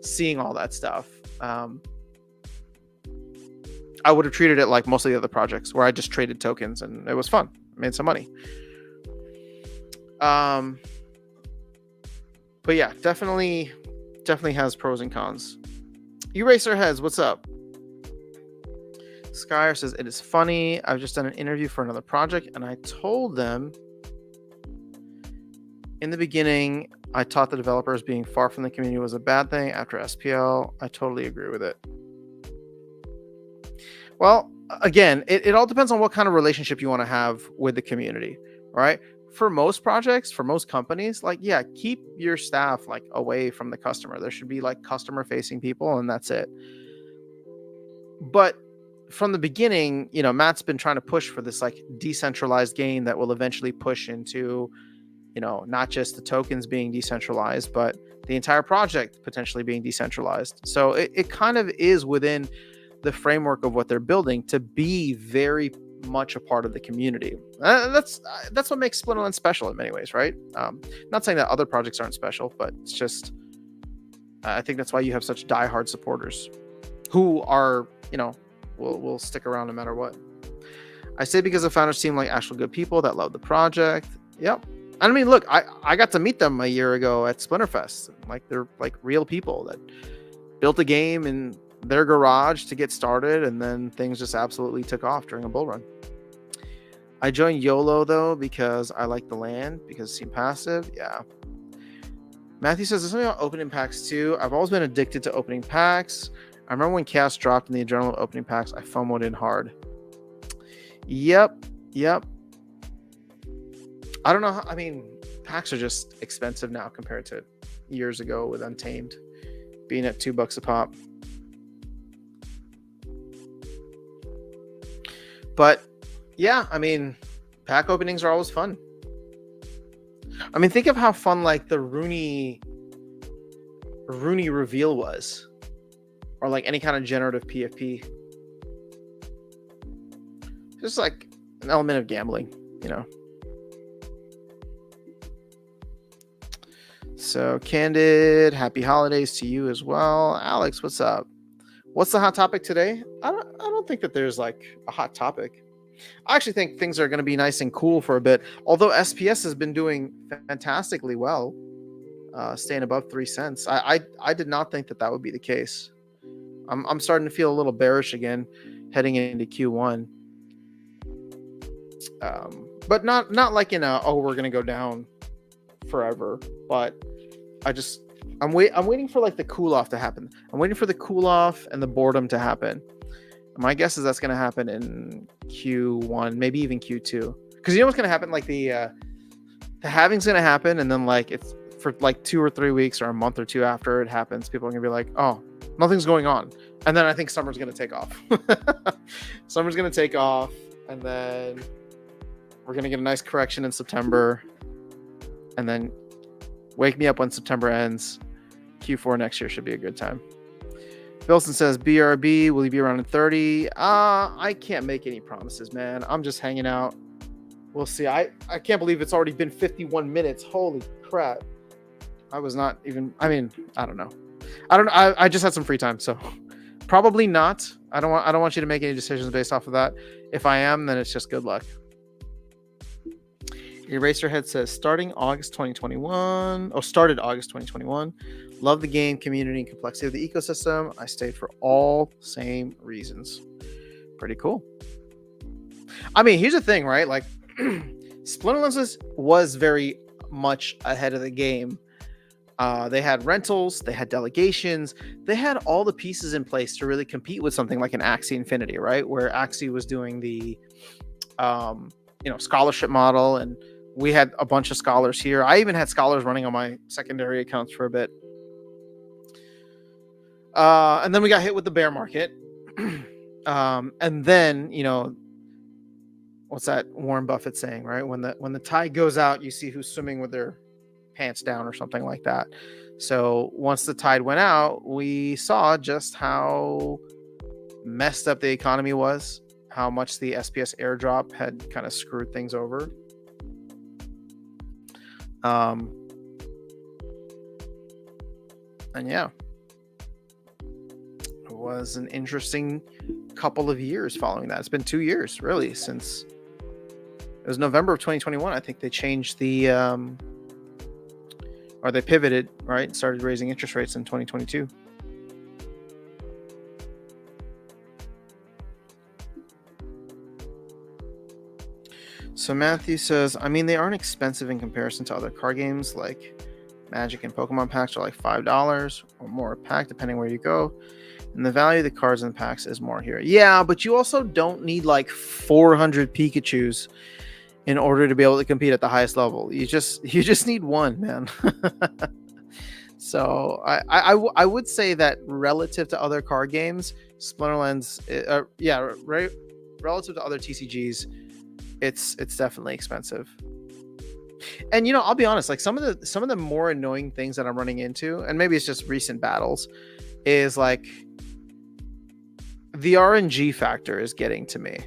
seeing all that stuff. I would have treated it like most of the other projects where I just traded tokens and it was fun. I made some money. But yeah, definitely has pros and cons. Eraser Heads, what's up? Skyer says, it is funny. I've just done an interview for another project and I told them in the beginning, I taught the developers being far from the community was a bad thing. After SPL, I totally agree with it. Well, again, it all depends on what kind of relationship you want to have with the community, right? For most projects, for most companies, like, yeah, keep your staff like away from the customer. There should be like customer facing people and that's it. But from the beginning, Matt's been trying to push for this like decentralized game that will eventually push into, not just the tokens being decentralized, but the entire project potentially being decentralized. So it kind of is within the framework of what they're building to be very much a part of the community. That's what makes Splinterland special in many ways, right? Not saying that other projects aren't special, but it's just I think that's why you have such diehard supporters who are, will stick around no matter what. I say because the founders seem like actual good people that love the project. Yep. I mean, look, I got to meet them a year ago at Splinterfest. Like they're like real people that built a game in their garage to get started, and then things just absolutely took off during a bull run. I joined YOLO though because I like the land because it seemed passive. Yeah. Matthew says there's something about opening packs too. I've always been addicted to opening packs. I remember when Chaos dropped in the adrenaline of opening packs, I FOMO'd in hard. Yep. I don't know. I mean, packs are just expensive now compared to years ago with Untamed being at $2 a pop. But yeah, I mean, Pack openings are always fun. I mean, think of how fun like the Rooney reveal was, or like any kind of generative PFP. Just like an element of gambling, you know. So, Candid, happy holidays to you as well. Alex, what's up? What's the hot topic today? I don't think that there's like a hot topic. I actually think things are going to be nice and cool for a bit. Although SPS has been doing fantastically well, staying above 3 cents. I did not think that would be the case. I'm starting to feel a little bearish again, heading into Q1. But not like in a we're going to go down forever. But I'm waiting for like the cool off to happen. I'm waiting for the cool off and the boredom to happen. My guess is that's going to happen in Q1, maybe even Q2. Because you know what's going to happen? Like the halving's going to happen, and then like it's for like 2 or 3 weeks or a month or two after it happens, people are going to be like, oh, nothing's going on. And then I think summer's going to take off. Summer's going to take off, and then we're going to get a nice correction in September. And then wake me up when September ends. Q4 next year should be a good time. Bilson says, BRB, will you be around in 30? I can't make any promises, man. I'm just hanging out. We'll see. I can't believe it's already been 51 minutes. Holy crap. I was not even, I mean, I don't know. I just had some free time, so probably not. I don't want you to make any decisions based off of that. If I am, then it's just good luck. Eraserhead says, started August 2021. Love the game, community, and complexity of the ecosystem. I stayed for all same reasons. Pretty cool. I mean, here's the thing, right? Like, Splinterlands was very much ahead of the game. They had rentals, they had delegations, they had all the pieces in place to really compete with something like an Axie Infinity, right? Where Axie was doing the, scholarship model, and we had a bunch of scholars here. I even had scholars running on my secondary accounts for a bit. And then we got hit with the bear market. And then, what's that Warren Buffett saying, right? When the tide goes out, you see who's swimming with their pants down or something like that. So once the tide went out, we saw just how messed up the economy was, how much the SPS airdrop had kind of screwed things over. And yeah, it was an interesting couple of years following that. It's been 2 years, really, since it was November of 2021. I think they changed or they pivoted, right? Started raising interest rates in 2022. So Matthew says, I mean, they aren't expensive in comparison to other card games like Magic and Pokemon packs are like $5 or more a pack, depending where you go. And the value of the cards in the packs is more here. Yeah, but you also don't need like 400 Pikachus in order to be able to compete at the highest level. You just need one, man. So I would say that relative to other card games, Splinterlands, relative to other TCGs, it's definitely expensive. And I'll be honest, like some of the more annoying things that I'm running into, and maybe it's just recent battles, is like the RNG factor is getting to me.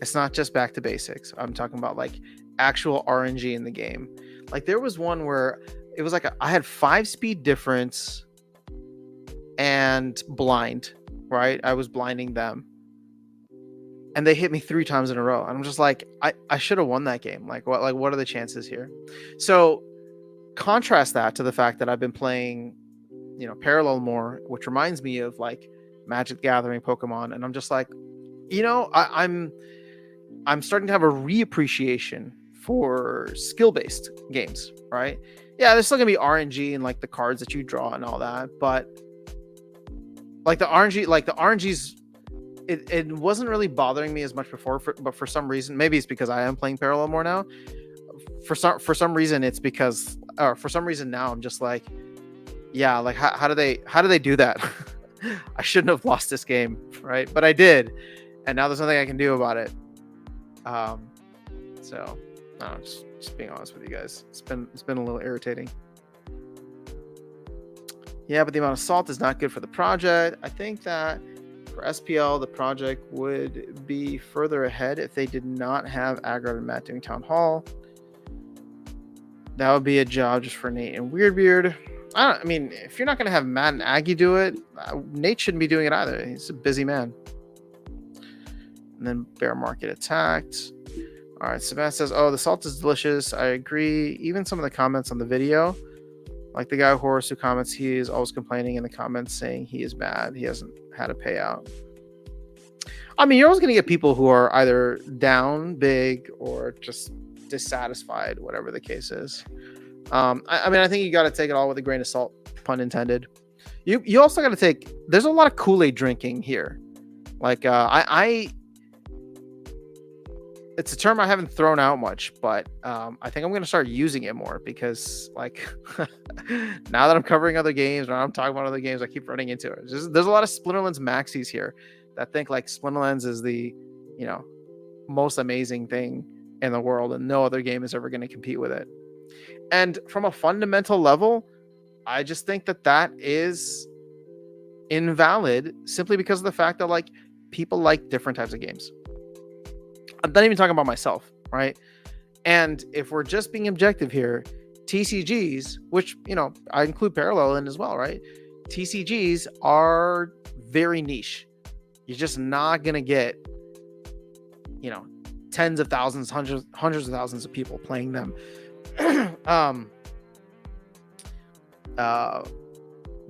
It's not just back to basics. I'm talking about like actual RNG in the game. Like there was one where it was like I had 5-speed difference and blind, right? I was blinding them. And they hit me 3 times in a row. And I'm just like, I should have won that game. What are the chances here? So contrast that to the fact that I've been playing, Parallel more, which reminds me of like Magic the Gathering, Pokemon. And I'm just like, I'm starting to have a reappreciation for skill-based games, right? Yeah, there's still gonna be RNG and like the cards that you draw and all that, but like the RNG's it wasn't really bothering me as much before, but for some reason, maybe it's because I am playing Parallel more now. For some reason, it's because, or for some reason now, I'm just like, yeah, like how do they do that? I shouldn't have lost this game, right? But I did, and now there's nothing I can do about it. So I don't know, just being honest with you guys, it's been a little irritating. Yeah, but the amount of salt is not good for the project. I think that for SPL, the project would be further ahead if they did not have Agrod and Matt doing Town Hall. That would be a job just for Nate and Weirdbeard. I mean, if you're not going to have Matt and Aggie do it, Nate shouldn't be doing it either. He's a busy man. And then Bear Market attacked. All right, Sebastian says, oh, the salt is delicious. I agree. Even some of the comments on the video, like the guy Horace who comments, he is always complaining in the comments saying he is mad. He hasn't had a payout. I mean, you're always going to get people who are either down big or just dissatisfied, whatever the case is. I mean, I think you got to take it all with a grain of salt, pun intended. You also got to take, there's a lot of Kool-Aid drinking here. Like, it's a term I haven't thrown out much, but I think I'm going to start using it more because, like, now that I'm covering other games or I'm talking about other games, I keep running into it. There's a lot of Splinterlands maxis here that think like Splinterlands is the, most amazing thing in the world and no other game is ever going to compete with it. And from a fundamental level, I just think that is invalid simply because of the fact that, like, people like different types of games. I'm not even talking about myself, right? And if we're just being objective here, TCGs, which, I include Parallel in as well, right? TCGs are very niche. You're just not going to get, tens of thousands, hundreds of thousands of people playing them.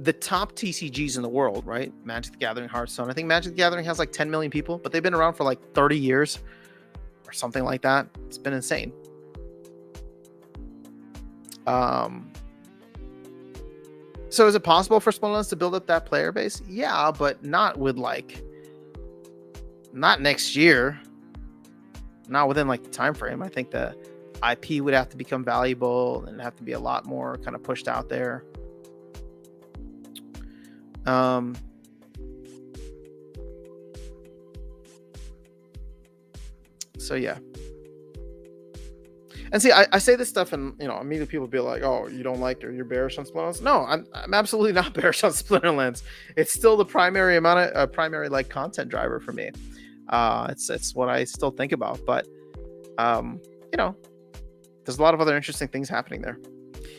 The top TCGs in the world, right? Magic the Gathering, Hearthstone. I think Magic the Gathering has like 10 million people, but they've been around for like 30 years or something like that. It's been insane. So is it possible for Splinterlands to build up that player base? Yeah, but not next year. Not within like the time frame. I think the IP would have to become valuable and have to be a lot more kind of pushed out there. So yeah. And see, I say this stuff and, immediately people be like, oh, you don't like or you're bearish on Splinterlands. No, I'm absolutely not bearish on Splinterlands. It's still the primary like content driver for me. It's what I still think about, but, there's a lot of other interesting things happening there.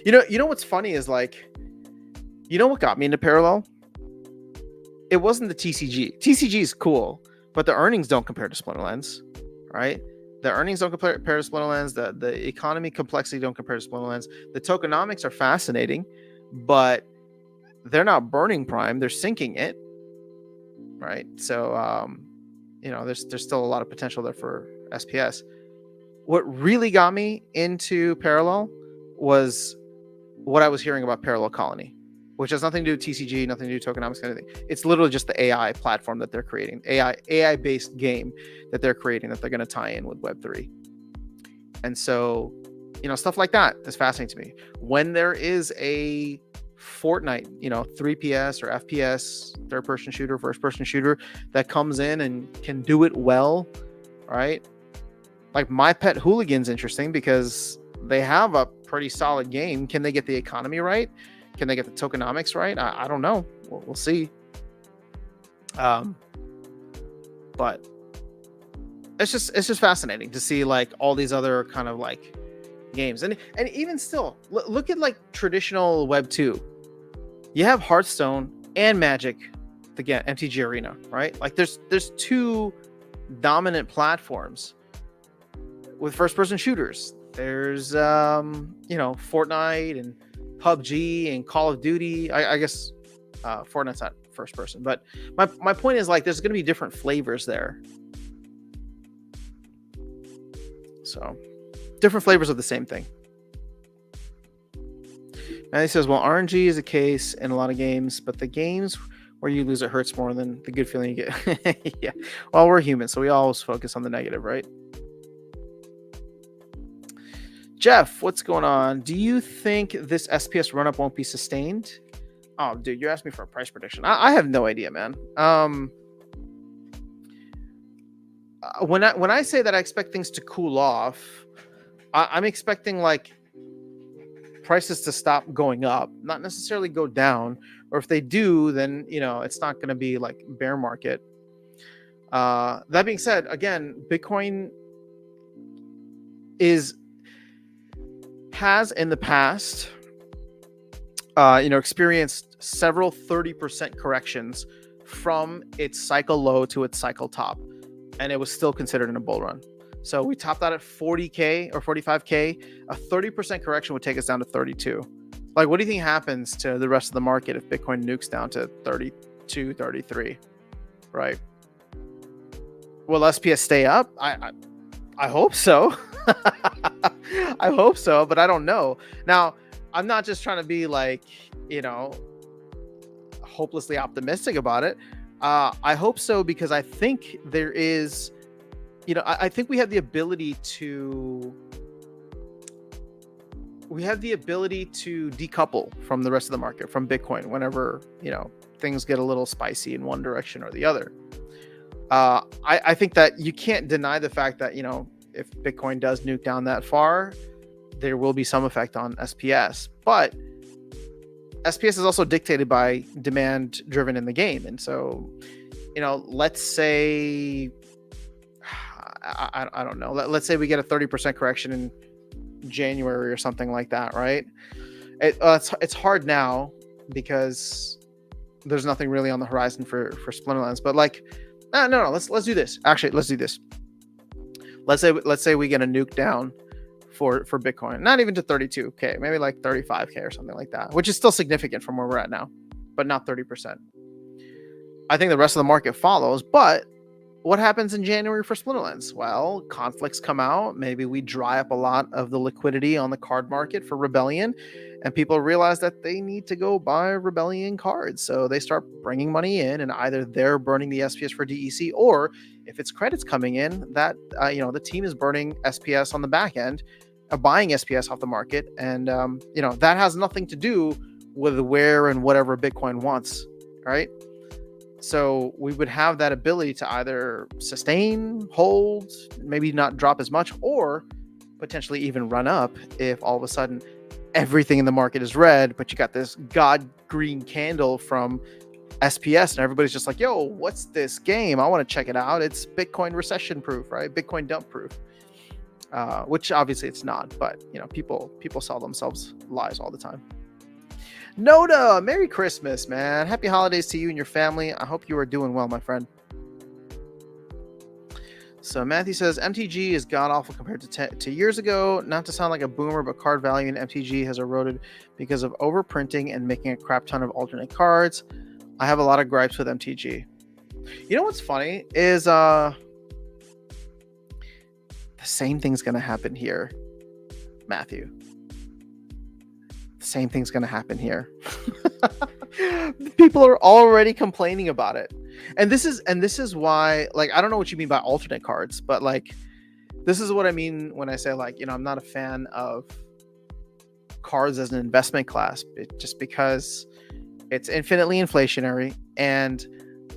You know, what's funny is like, what got me into Parallel? It wasn't the TCG. TCG is cool, but the earnings don't compare to Splinterlands, right? The earnings don't compare to Splinterlands. The economy complexity don't compare to Splinterlands. The tokenomics are fascinating, but they're not burning Prime. They're sinking it, right? So, there's still a lot of potential there for SPS. What really got me into Parallel was what I was hearing about Parallel Colony, which has nothing to do with TCG, nothing to do with tokenomics, anything. It's literally just the AI platform that they're creating, AI-based game that they're creating that they're going to tie in with Web3. And so, stuff like that is fascinating to me. When there is a Fortnite, 3PS or FPS, third-person shooter, first-person shooter that comes in and can do it well, right? Like My Pet Hooligan's interesting because they have a pretty solid game. Can they get the economy right? Can they get the tokenomics right? I don't know. We'll see. But it's just fascinating to see like all these other kind of like games, and even still, look at like traditional Web 2. You have Hearthstone and Magic, again, MTG Arena, right? Like there's two dominant platforms with first-person shooters. There's Fortnite and PUBG and Call of Duty. I guess Fortnite's not first person, but my point is like there's going to be different flavors there. So different flavors of the same thing. And he says, well, RNG is a case in a lot of games, but the games where you lose it hurts more than the good feeling you get. Yeah. Well, we're human, so we always focus on the negative, right? Jeff, what's going on? Do you think this SPS run-up won't be sustained? Oh, dude, you're asking me for a price prediction. I have no idea, man. when I say that I expect things to cool off, I'm expecting like prices to stop going up, not necessarily go down. Or if they do, then it's not going to be like bear market. That being said, again, Bitcoin has in the past, experienced several 30% corrections from its cycle low to its cycle top, and it was still considered in a bull run. So we topped out at 40K or 45K. A 30% correction would take us down to 32. Like, what do you think happens to the rest of the market if Bitcoin nukes down to 32, 33, right? Will SPS stay up? I hope so. I hope so, but I don't know. Now, I'm not just trying to be like, hopelessly optimistic about it. I hope so because I think there is, I think we have the ability to decouple from the rest of the market, from Bitcoin, whenever, things get a little spicy in one direction or the other. I think that you can't deny the fact that, if Bitcoin does nuke down that far, there will be some effect on SPS. But SPS is also dictated by demand driven in the game. And so, let's say, I don't know, let's say we get a 30% correction in January or something like that, right? It's hard now because there's nothing really on the horizon for Splinterlands. But like, no, let's do this. Actually, let's do this. Let's say we get a nuke down for Bitcoin, not even to 32K, maybe like 35K or something like that, which is still significant from where we're at now, but not 30%. I think the rest of the market follows. But what happens in January for Splinterlands? Well, conflicts come out. Maybe we dry up a lot of the liquidity on the card market for Rebellion, and people realize that they need to go buy Rebellion cards. So they start bringing money in, and either they're burning the SPS for DEC, or if it's credits coming in, that the team is burning SPS on the back end, buying SPS off the market, and that has nothing to do with where and whatever Bitcoin wants, right? So we would have that ability to either sustain, hold, maybe not drop as much, or potentially even run up if all of a sudden everything in the market is red, but you got this god green candle from SPS and everybody's just like, yo, what's this game? I want to check it out. It's Bitcoin recession proof, right? Bitcoin dump proof, which obviously it's not, but people sell themselves lies all the time. Noda, Merry Christmas, man. Happy holidays to you and your family. I hope you are doing well, my friend. So Matthew says, MTG is god-awful compared to 2 years ago. Not to sound like a boomer, but card value in MTG has eroded because of overprinting and making a crap ton of alternate cards. I have a lot of gripes with MTG. You know what's funny is the same thing's going to happen here, Matthew. Same thing's going to happen here. People are already complaining about it. And this is why, like, I don't know what you mean by alternate cards, but like, this is what I mean when I say, like, I'm not a fan of cards as an investment class, just because it's infinitely inflationary and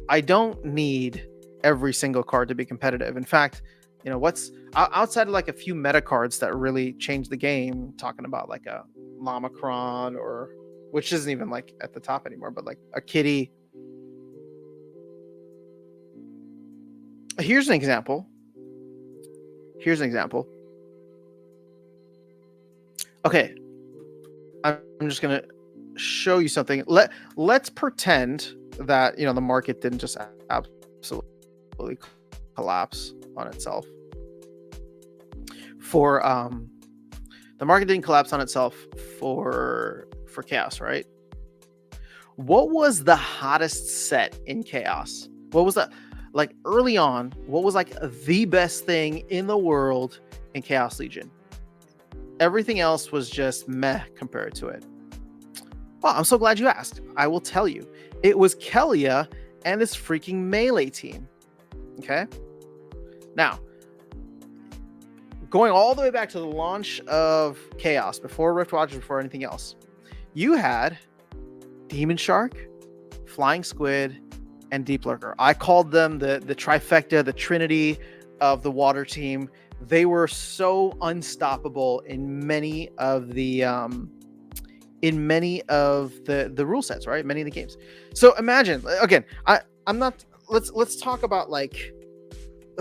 I don't need every single card to be competitive. In fact, what's outside of like a few meta cards that really change the game, talking about like a Lamacron, or which isn't even like at the top anymore, but like a Kitty. Here's an example. Okay, I'm just gonna show you something. Let's pretend that the market didn't just absolutely collapse on itself. For the market didn't collapse on itself for Chaos, right? What was the hottest set in Chaos? What was that? Like early on, what was like the best thing in the world in Chaos Legion? Everything else was just meh compared to it. Well, I'm so glad you asked. I will tell you. It was Kelia and this freaking melee team. Okay? Now, going all the way back to the launch of Chaos, before Rift Watchers, before anything else, you had Demon Shark, Flying Squid, and Deep Lurker. I called them the trifecta, the trinity of the water team. They were so unstoppable in many of the rule sets, right? Many of the games. So imagine again, I'm not. Let's talk about like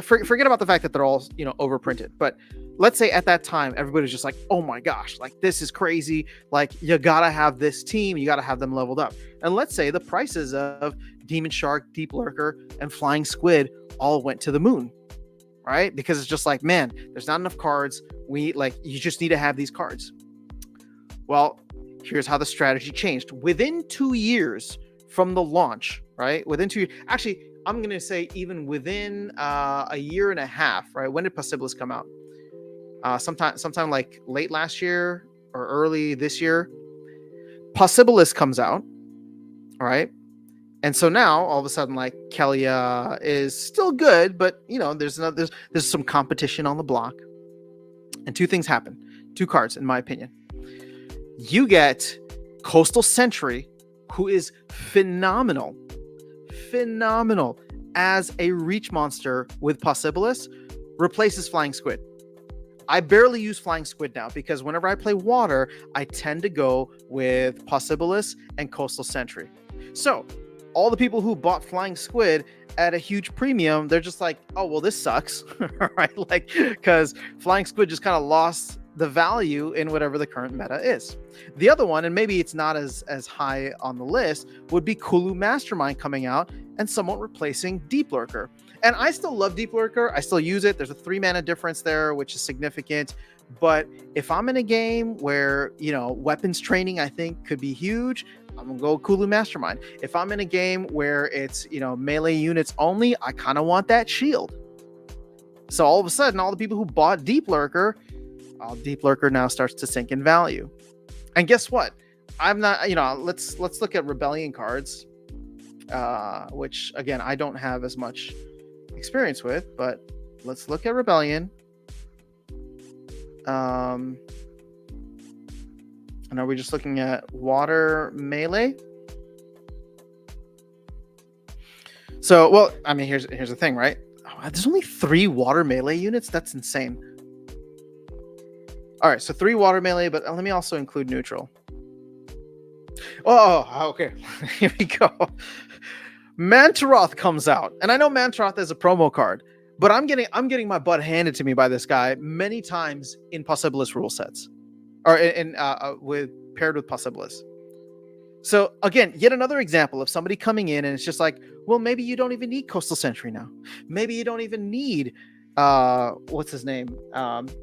forget about the fact that they're all overprinted, but let's say at that time everybody's just like, oh my gosh, like this is crazy, like you gotta have this team, you gotta have them leveled up. And let's say the prices of Demon Shark, Deep Lurker, and Flying Squid all went to the moon, right? Because it's just like, man, there's not enough cards, you just need to have these cards. Well, here's how the strategy changed within 2 years from the launch, right? Within 2 years, actually, I'm going to say even within a year and a half, right? When did Possibilis come out? Sometime like late last year or early this year. Possibilis comes out, all right? And so now all of a sudden, like Kelia is still good, but there's some competition on the block. And two things happen. Two cards, in my opinion. You get Coastal Sentry, who is phenomenal as a reach monster with Possibilis, replaces Flying Squid. I barely use Flying Squid now because whenever I play water, I tend to go with Possibilis and Coastal Sentry. So all the people who bought Flying Squid at a huge premium, they're just like, oh, well, this sucks, right? Like, because Flying Squid just kind of lost the value in whatever the current meta is. The other one, and maybe it's not as high on the list, would be Kulu Mastermind coming out and somewhat replacing Deep Lurker. And I still love Deep Lurker. I still use it. There's a 3 mana difference there, which is significant. But if I'm in a game where, weapons training, I think could be huge, I'm going to go Kulu Mastermind. If I'm in a game where it's, melee units only, I kind of want that shield. So all of a sudden, all the people who bought Deep Lurker now starts to sink in value. And guess what? I'm not, let's look at Rebellion cards, which again, I don't have as much experience with, but let's look at Rebellion. And are we just looking at water melee? So, well, I mean, here's the thing, right? There's only 3 water melee units. That's insane. All right, so 3 water melee, but let me also include neutral. Oh, okay. Here we go. Mantaroth comes out, and I know Mantaroth is a promo card, but I'm getting my butt handed to me by this guy many times in Possibilis rule sets, or paired with Possibilis. So again, yet another example of somebody coming in and it's just like, well, maybe you don't even need Coastal Sentry now. Maybe you don't even need what's his name,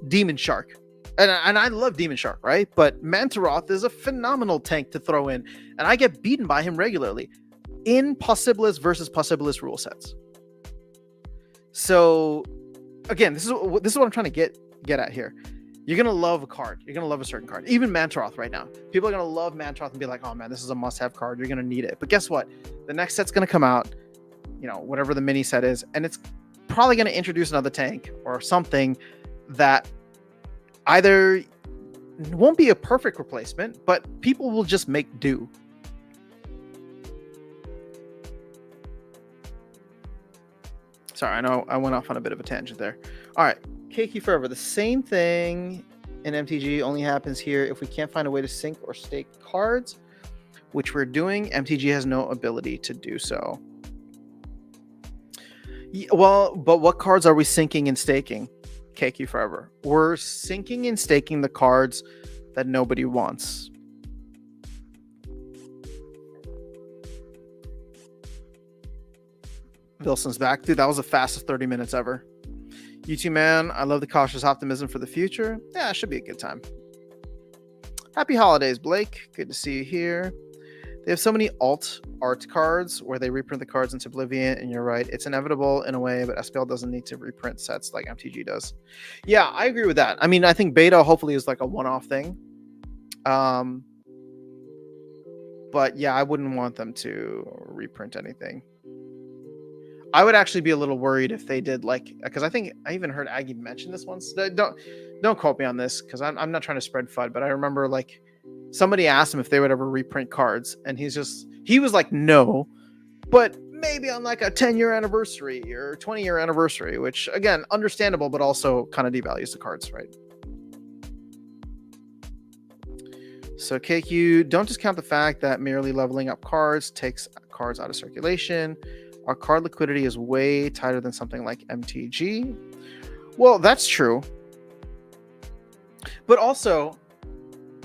Demon Shark. And I love Demon Shark, right? But Mantaroth is a phenomenal tank to throw in, and I get beaten by him regularly in Possibilis versus Possibilis rule sets. So again, this is what I'm trying to get at here. You're gonna love a card. You're gonna love a certain card. Even Mantaroth right now, people are gonna love Mantaroth and be like, "Oh man, this is a must-have card. You're gonna need it." But guess what? The next set's gonna come out, whatever the mini set is, and it's probably gonna introduce another tank or something that either won't be a perfect replacement, but people will just make do. Sorry, I know I went off on a bit of a tangent there. All right, Keiki Forever. The same thing in MTG only happens here if we can't find a way to sync or stake cards, which we're doing. MTG has no ability to do so. Well, but what cards are we syncing and staking? Keiki Forever. We're syncing and staking the cards that nobody wants. Wilson's back. Dude, that was the fastest 30 minutes ever. You too, man. I love the cautious optimism for the future. Yeah, it should be a good time. Happy holidays, Blake. Good to see you here. They have so many alt art cards where they reprint the cards into Oblivion, and you're right. It's inevitable in a way, but SPL doesn't need to reprint sets like MTG does. Yeah, I agree with that. I mean, I think beta hopefully is like a one-off thing. But yeah, I wouldn't want them to reprint anything. I would actually be a little worried if they did, like, because I think I even heard Aggie mention this once. Don't quote me on this because I'm not trying to spread FUD, but I remember like somebody asked him if they would ever reprint cards, and he was like, no. But maybe on like a 10-year anniversary or 20-year anniversary, which again, understandable, but also kind of devalues the cards, right? So KQ, don't discount the fact that merely leveling up cards takes cards out of circulation. Our card liquidity is way tighter than something like MTG. Well, that's true. But also,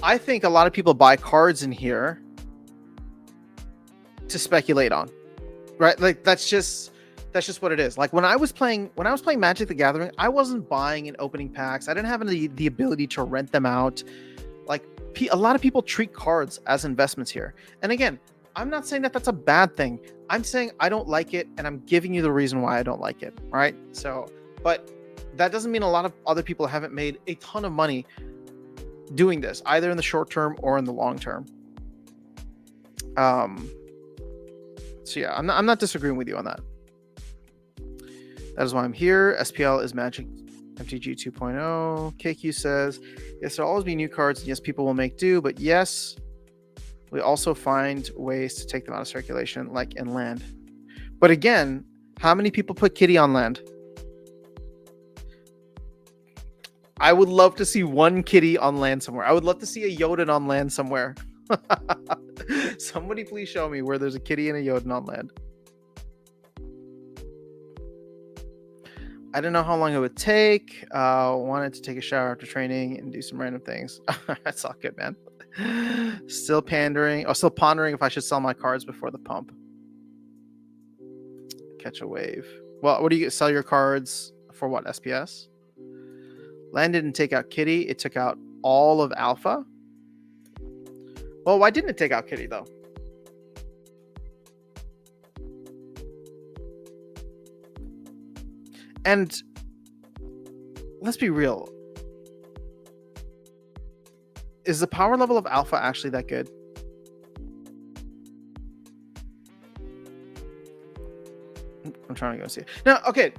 I think a lot of people buy cards in here to speculate on, right? Like that's just what it is. Like when I was playing Magic the Gathering, I wasn't buying and opening packs. I didn't have the ability to rent them out. Like a lot of people treat cards as investments here. And again, I'm not saying that that's a bad thing. I'm saying I don't like it, and I'm giving you the reason why I don't like it. Right? So, but that doesn't mean a lot of other people haven't made a ton of money doing this, either in the short term or in the long term. So yeah, I'm not disagreeing with you on that. That is why I'm here. SPL is Magic MTG 2.0. KQ says, yes, there'll always be new cards, and yes, people will make do, but yes, we also find ways to take them out of circulation, like in land. But again, how many people put Kitty on land? I would love to see one Kitty on land somewhere. I would love to see a Jotun on land somewhere. Somebody please show me where there's a Kitty and a Jotun on land. I didn't know how long it would take. Wanted to take a shower after training and do some random things. That's all good, man. Still pondering if I should sell my cards before the pump. Catch a wave. Well, what do you sell your cards for? What, SPS? Land didn't take out Kitty. It took out all of Alpha. Well, why didn't it take out Kitty though? And let's be real. Is the power level of Alpha actually that good? I'm trying to go see it. Now, okay,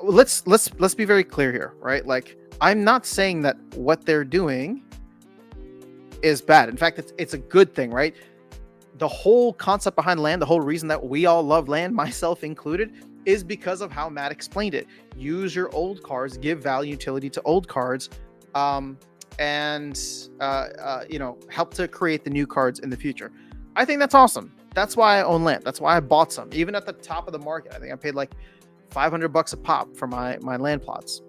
let's be very clear here, right? Like, I'm not saying that what they're doing is bad. In fact, it's a good thing, right? The whole concept behind land, the whole reason that we all love land, myself included, is because of how Matt explained it. Use your old cards, give value utility to old cards, and help to create the new cards in the future. I think that's awesome. That's why I own land. That's why I bought some, even at the top of the market. I think I paid like $500 a pop for my land plots.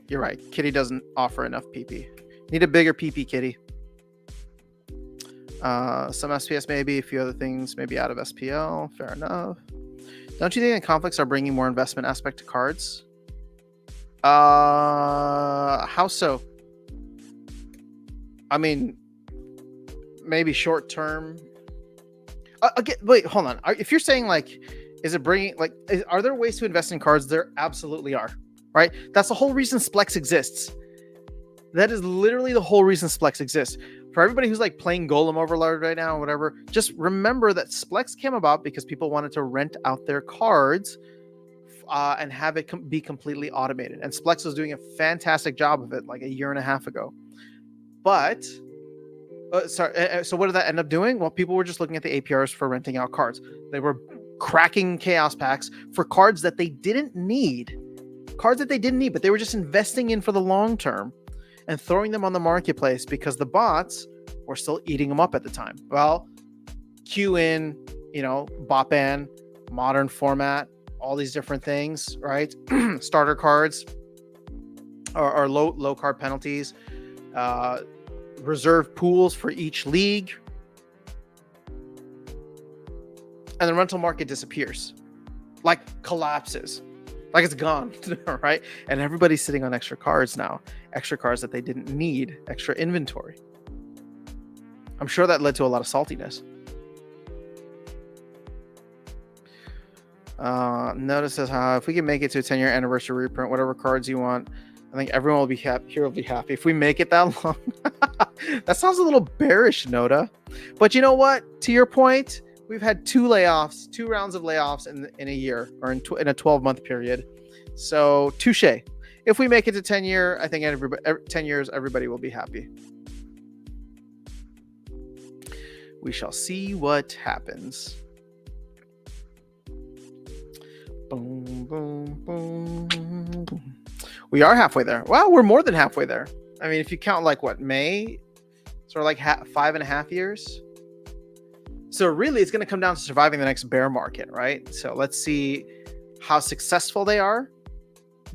You're right. Kitty doesn't offer enough PP. Need a bigger PP, Kitty. Some SPS maybe, a few other things maybe out of SPL. Fair enough. Don't you think the conflicts are bringing more investment aspect to cards? How so? I mean, maybe short term. Again, wait, hold on. If you're saying like, is it bringing like, are there ways to invest in cards? There absolutely are. Right? That's the whole reason Splex exists. That is literally the whole reason Splex exists. For everybody who's like playing Golem Overlord right now or whatever, just remember that Splex came about because people wanted to rent out their cards and have it be completely automated. And Splex was doing a fantastic job of it like a year and a half ago. But, so what did that end up doing? Well, people were just looking at the APRs for renting out cards. They were cracking chaos packs for cards that they didn't need. But they were just investing in for the long term and throwing them on the marketplace because the bots were still eating them up at the time. Well, Q-in, bot ban, modern format, all these different things, right? Starter cards or low card penalties, reserve pools for each league. And the rental market disappears, like collapses. Like it's gone, right? And everybody's sitting on extra cards now. Extra cards that they didn't need. Extra inventory. I'm sure that led to a lot of saltiness. Notice says, if we can make it to a 10-year anniversary reprint, whatever cards you want, I think everyone will be happy. Here will be happy. If we make it that long. That sounds a little bearish, Noda. But you know what? To your point, we've had two rounds of layoffs in a year or in a 12-month period. So touche. If we make it to 10 years, I think 10 years, everybody will be happy. We shall see what happens. Boom, boom, boom. We are halfway there. Well, we're more than halfway there. I mean, if you count like what, May, sort of like 5.5 years. So really, it's going to come down to surviving the next bear market, right? So let's see how successful they are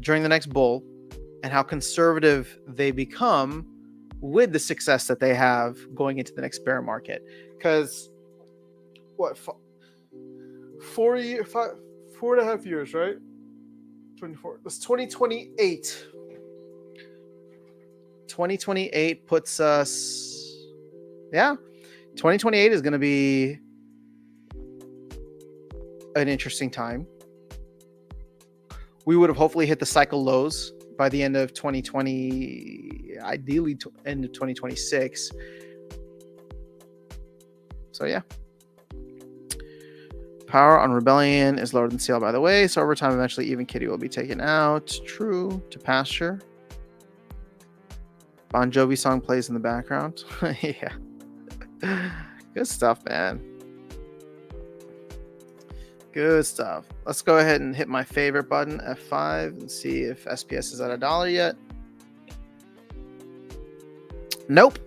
during the next bull and how conservative they become with the success that they have going into the next bear market. Because what, 4.5 years, right? 24. That's 2028. 2028 puts us, 2028 is going to be an interesting time. We would have hopefully hit the cycle lows by the end of 2020, ideally end of 2026. So yeah. Power on Rebellion is lower than Seal, by the way. So over time, eventually, even Kitty will be taken out. True. To pasture. Bon Jovi song plays in the background. Yeah. Good stuff, man. Good stuff. Let's go ahead and hit my favorite button, F5, and see if SPS is at $1 yet. Nope.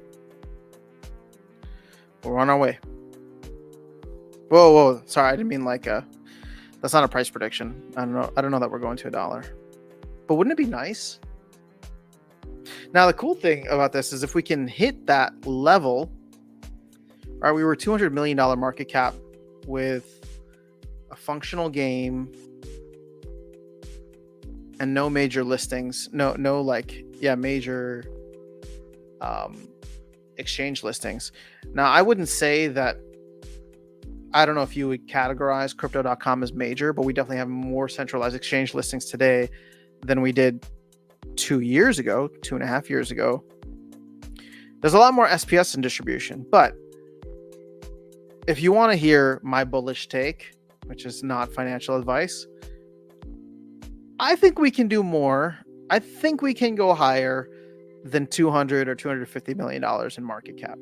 We're on our way. Whoa. Sorry, I didn't mean like that's not a price prediction. I don't know that we're going to $1. But wouldn't it be nice? Now, the cool thing about this is if we can hit that level, right? We were $200 million market cap with a functional game and no major listings, no major exchange listings. Now, I wouldn't say that, I don't know if you would categorize crypto.com as major, but we definitely have more centralized exchange listings today than we did 2.5 years ago. There's a lot more SPS in distribution, but if you want to hear my bullish take, which is not financial advice, I think we can do more. I think we can go higher than $200 or $250 million in market cap.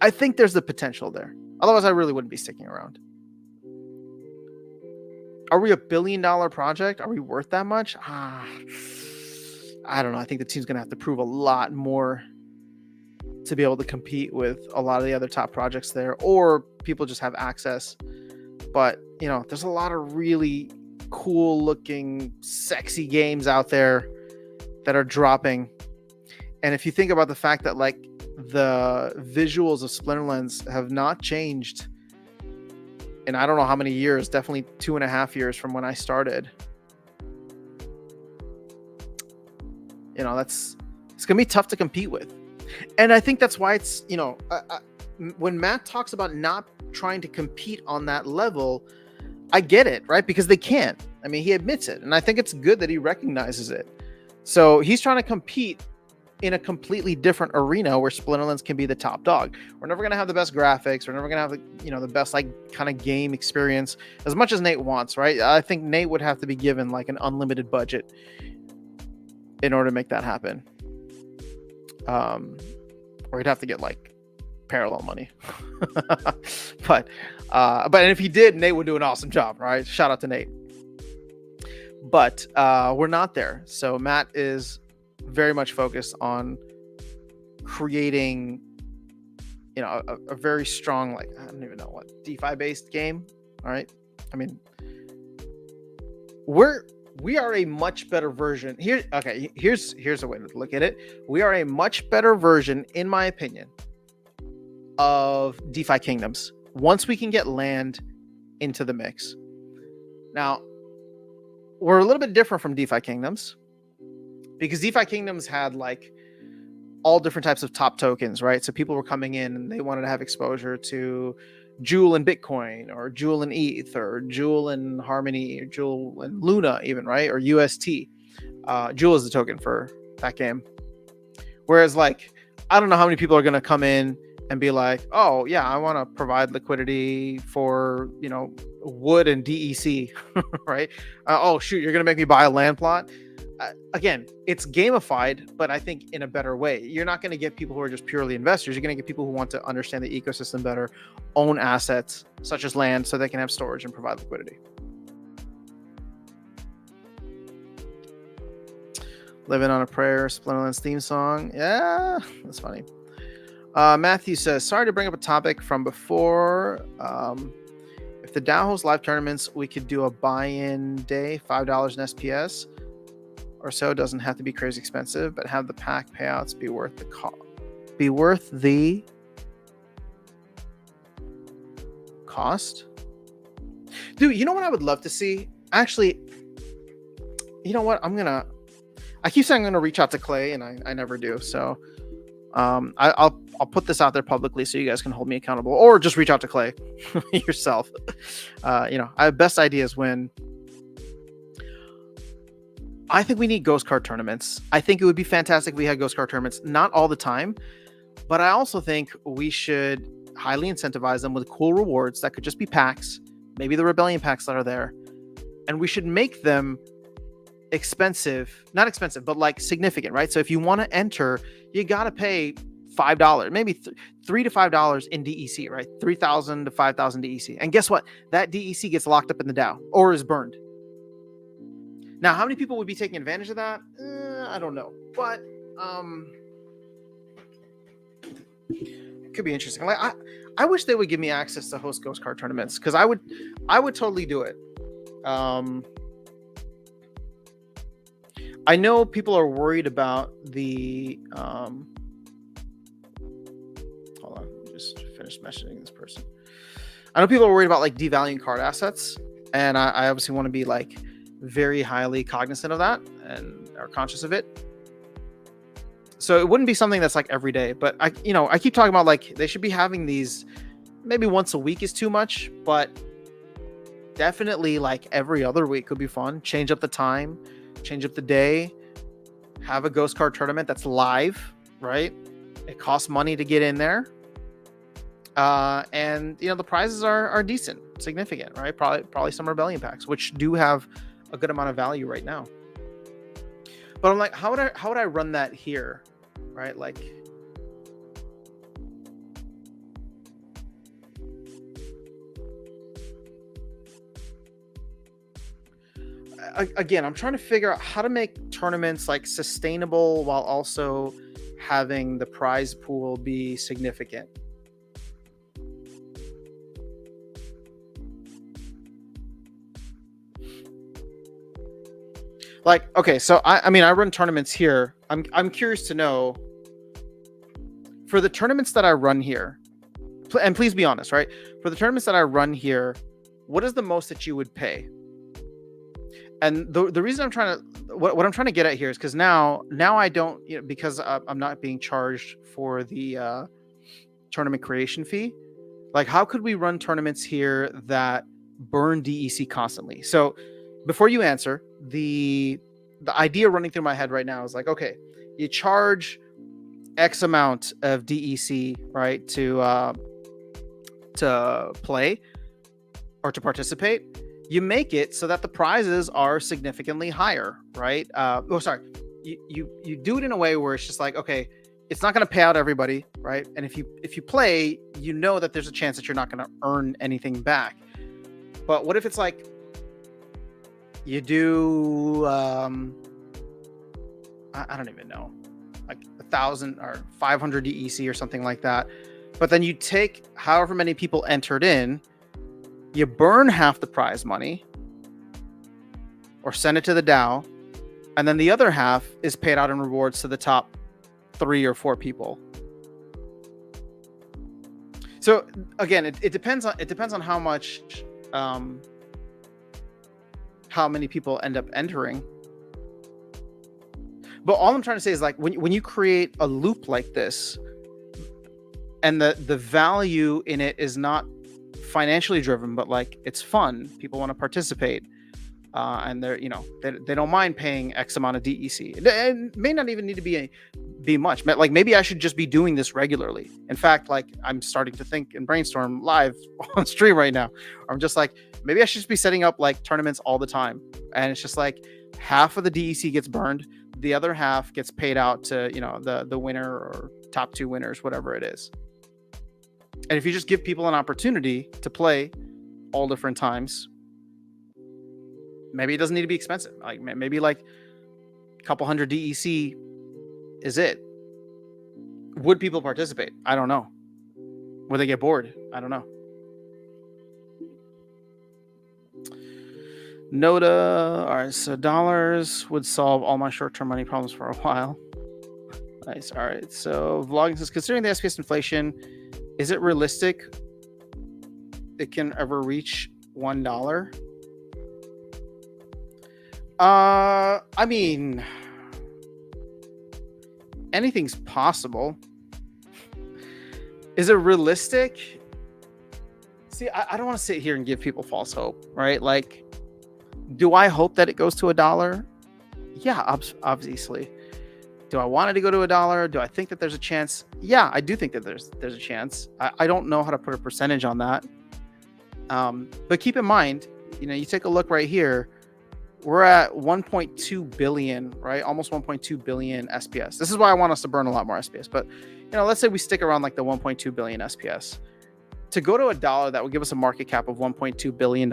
I think there's the potential there. Otherwise, I really wouldn't be sticking around. Are we a $1 billion project? Are we worth that much? I don't know. I think the team's going to have to prove a lot more to be able to compete with a lot of the other top projects there, or people just have access. But, there's a lot of really cool looking, sexy games out there that are dropping. And if you think about the fact that like the visuals of Splinterlands have not changed in I don't know how many years, definitely 2.5 years from when I started. It's going to be tough to compete with. And I think that's why it's, when Matt talks about not trying to compete on that level, I get it, right? Because they can't. I mean, he admits it. And I think it's good that he recognizes it. So he's trying to compete in a completely different arena where Splinterlands can be the top dog. We're never going to have the best graphics. We're never going to have the best like kind of game experience as much as Nate wants, right? I think Nate would have to be given like an unlimited budget in order to make that happen. Or he'd have to get like parallel money. but if he did, Nate would do an awesome job, right? Shout out to Nate. But we're not there. So Matt is very much focused on creating, a very strong, like, I don't even know what, DeFi based game. All right. I mean, we are a much better version here. Okay. Here's a way to look at it. We are a much better version, in my opinion, of DeFi Kingdoms once we can get land into the mix. Now, we're a little bit different from DeFi Kingdoms because DeFi Kingdoms had like all different types of top tokens, right? So people were coming in and they wanted to have exposure to Jewel and Bitcoin, or Jewel and ETH, or Jewel and Harmony, or Jewel and Luna even, right? Or UST. Jewel is the token for that game. Whereas like, I don't know how many people are going to come in and be like, oh yeah, I want to provide liquidity for, Wood and DEC, right? Oh shoot, you're going to make me buy a land plot. again, it's gamified, but I think in a better way. You're not going to get people who are just purely investors. You're going to get people who want to understand the ecosystem better, own assets such as land, so they can have storage and provide liquidity. Living on a Prayer, Splinterland's theme song. Yeah, that's funny. Matthew says, sorry to bring up a topic from before. If the DAO hosts live tournaments, we could do a buy-in day, $5 in SPS or so. Doesn't have to be crazy expensive, but have the pack payouts be worth the cost. Dude, you know what I would love to see? Actually, you know what? I keep saying I'm gonna reach out to Clay, and I never do. So I'll put this out there publicly so you guys can hold me accountable, or just reach out to Clay yourself. I have best ideas when I think we need ghost card tournaments. I think it would be fantastic if we had ghost card tournaments, not all the time, but I also think we should highly incentivize them with cool rewards that could just be packs, maybe the Rebellion packs that are there, and we should make them not expensive, but like significant, right? So if you want to enter, you got to pay $5, maybe $3 to $5 in DEC, right? 3,000 to 5,000 DEC. And guess what? That DEC gets locked up in the DAO or is burned. Now, how many people would be taking advantage of that? I don't know, but it could be interesting. Like I wish they would give me access to host ghost card tournaments, because I would totally do it. I know people are worried about the hold on, just finished mentioning this person. I know people are worried about like devaluing card assets, and I obviously want to be like very highly cognizant of that and are conscious of it. So it wouldn't be something that's like every day, but I keep talking about like they should be having these. Maybe once a week is too much, but definitely like every other week could be fun. Change up the time, change up the day, have a ghost card tournament that's live, right? It costs money to get in there. And the prizes are decent, significant, right? Probably some Rebellion packs, which do have a good amount of value right now. But I'm like, how would I run that here, right? Like, again, I'm trying to figure out how to make tournaments like sustainable while also having the prize pool be significant. Like, okay, so I run tournaments here. I'm curious to know, for the tournaments that I run here, and please be honest, right? For the tournaments that I run here, what is the most that you would pay? And the reason I'm trying to, what I'm trying to get at here is because now I don't, because I'm not being charged for the tournament creation fee. Like, how could we run tournaments here that burn DEC constantly? So before you answer, the idea running through my head right now is like, okay, you charge X amount of DEC, right, to play or to participate. You make it so that the prizes are significantly higher, right? You do it in a way where it's just like, okay, it's not going to pay out everybody, right? And if you play, you know that there's a chance that you're not going to earn anything back. But what if it's like you do, I don't even know, like 1,000 or 500 DEC or something like that. But then you take however many people entered in, you burn half the prize money or send it to the DAO, and then the other half is paid out in rewards to the top 3 or 4 people. So again, it depends on how much, how many people end up entering. But all I'm trying to say is, like, when you create a loop like this, and the value in it is not financially driven, but like it's fun, people want to participate, and they're, they don't mind paying X amount of DEC. It may not even need to be much. Like, maybe I should just be doing this regularly. In fact, like, I'm starting to think and brainstorm live on stream right now. I'm just like, maybe I should just be setting up like tournaments all the time, and it's just like half of the DEC gets burned, the other half gets paid out to, the winner or top 2 winners, whatever it is. And if you just give people an opportunity to play all different times, maybe it doesn't need to be expensive. Like maybe like a couple hundred DEC is it. Would people participate? I don't know. Would they get bored? I don't know. Noda. All right, so dollars would solve all my short-term money problems for a while. Nice. All right, so Vlogging says, considering the SPS inflation, is it realistic it can ever reach $1? I mean, anything's possible. Is it realistic? See, I don't want to sit here and give people false hope, right? Like, do I hope that it goes to $1? Yeah, obviously. Do I want it to go to $1? Do I think that there's a chance? Yeah, I do think that there's a chance. I don't know how to put a percentage on that. But keep in mind, you take a look right here. We're at 1.2 billion, right? Almost 1.2 billion SPS. This is why I want us to burn a lot more SPS. But, let's say we stick around like the 1.2 billion SPS. To go to $1, that would give us a market cap of $1.2 billion.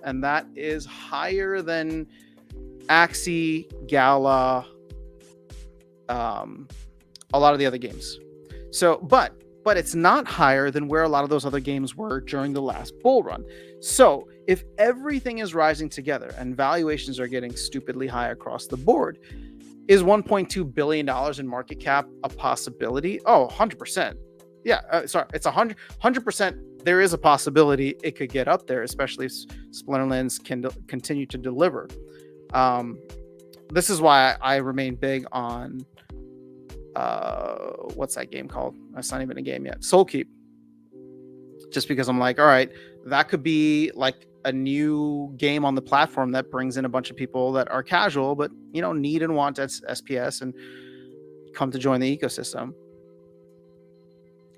And that is higher than Axie, Gala, a lot of the other games. So, but it's not higher than where a lot of those other games were during the last bull run. So if everything is rising together and valuations are getting stupidly high across the board, is $1.2 billion in market cap a possibility? Oh, 100%. Yeah, sorry, it's 100%. There is a possibility it could get up there, especially if Splinterlands can continue to deliver. This is why I remain big on what's that game called? That's not even a game yet. Soulkeep. Just because I'm like, all right, that could be like a new game on the platform that brings in a bunch of people that are casual, but need and want SPS and come to join the ecosystem.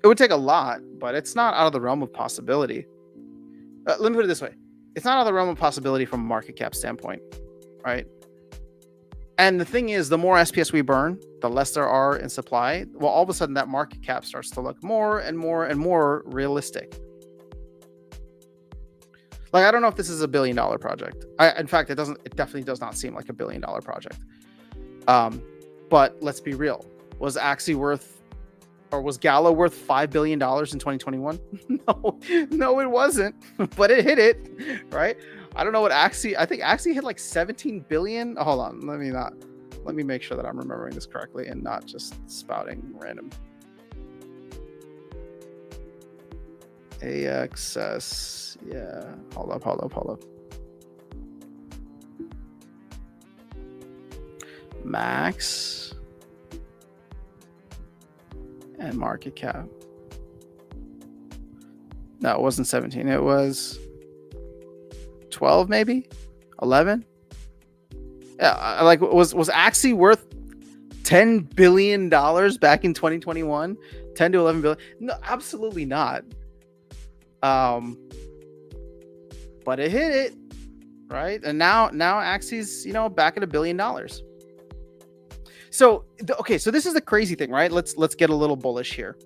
It would take a lot, but it's not out of the realm of possibility. Let me put it this way. It's not out of the realm of possibility from a market cap standpoint, right? And the thing is, the more SPS we burn, the less there are in supply. Well, all of a sudden that market cap starts to look more and more and more realistic. Like, I don't know if this is a $1 billion project. In fact, it definitely does not seem like a $1 billion project. But let's be real. Was Axie worth, or was Gala worth $5 billion in 2021? No, it wasn't, but it hit it, right? I don't know what Axie, I think Axie hit like 17 billion. Hold on. Let me make sure that I'm remembering this correctly and not just spouting random. AXS. Yeah. Hold up. Max and market cap. No, it wasn't 17. It was 12, maybe 11. Yeah, like was Axie worth $10 billion back in 2021? 10 to 11 billion? No, absolutely not. But it hit it, right? And now Axie's back at $1 billion. So okay, so this is the crazy thing, right? Let's get a little bullish here.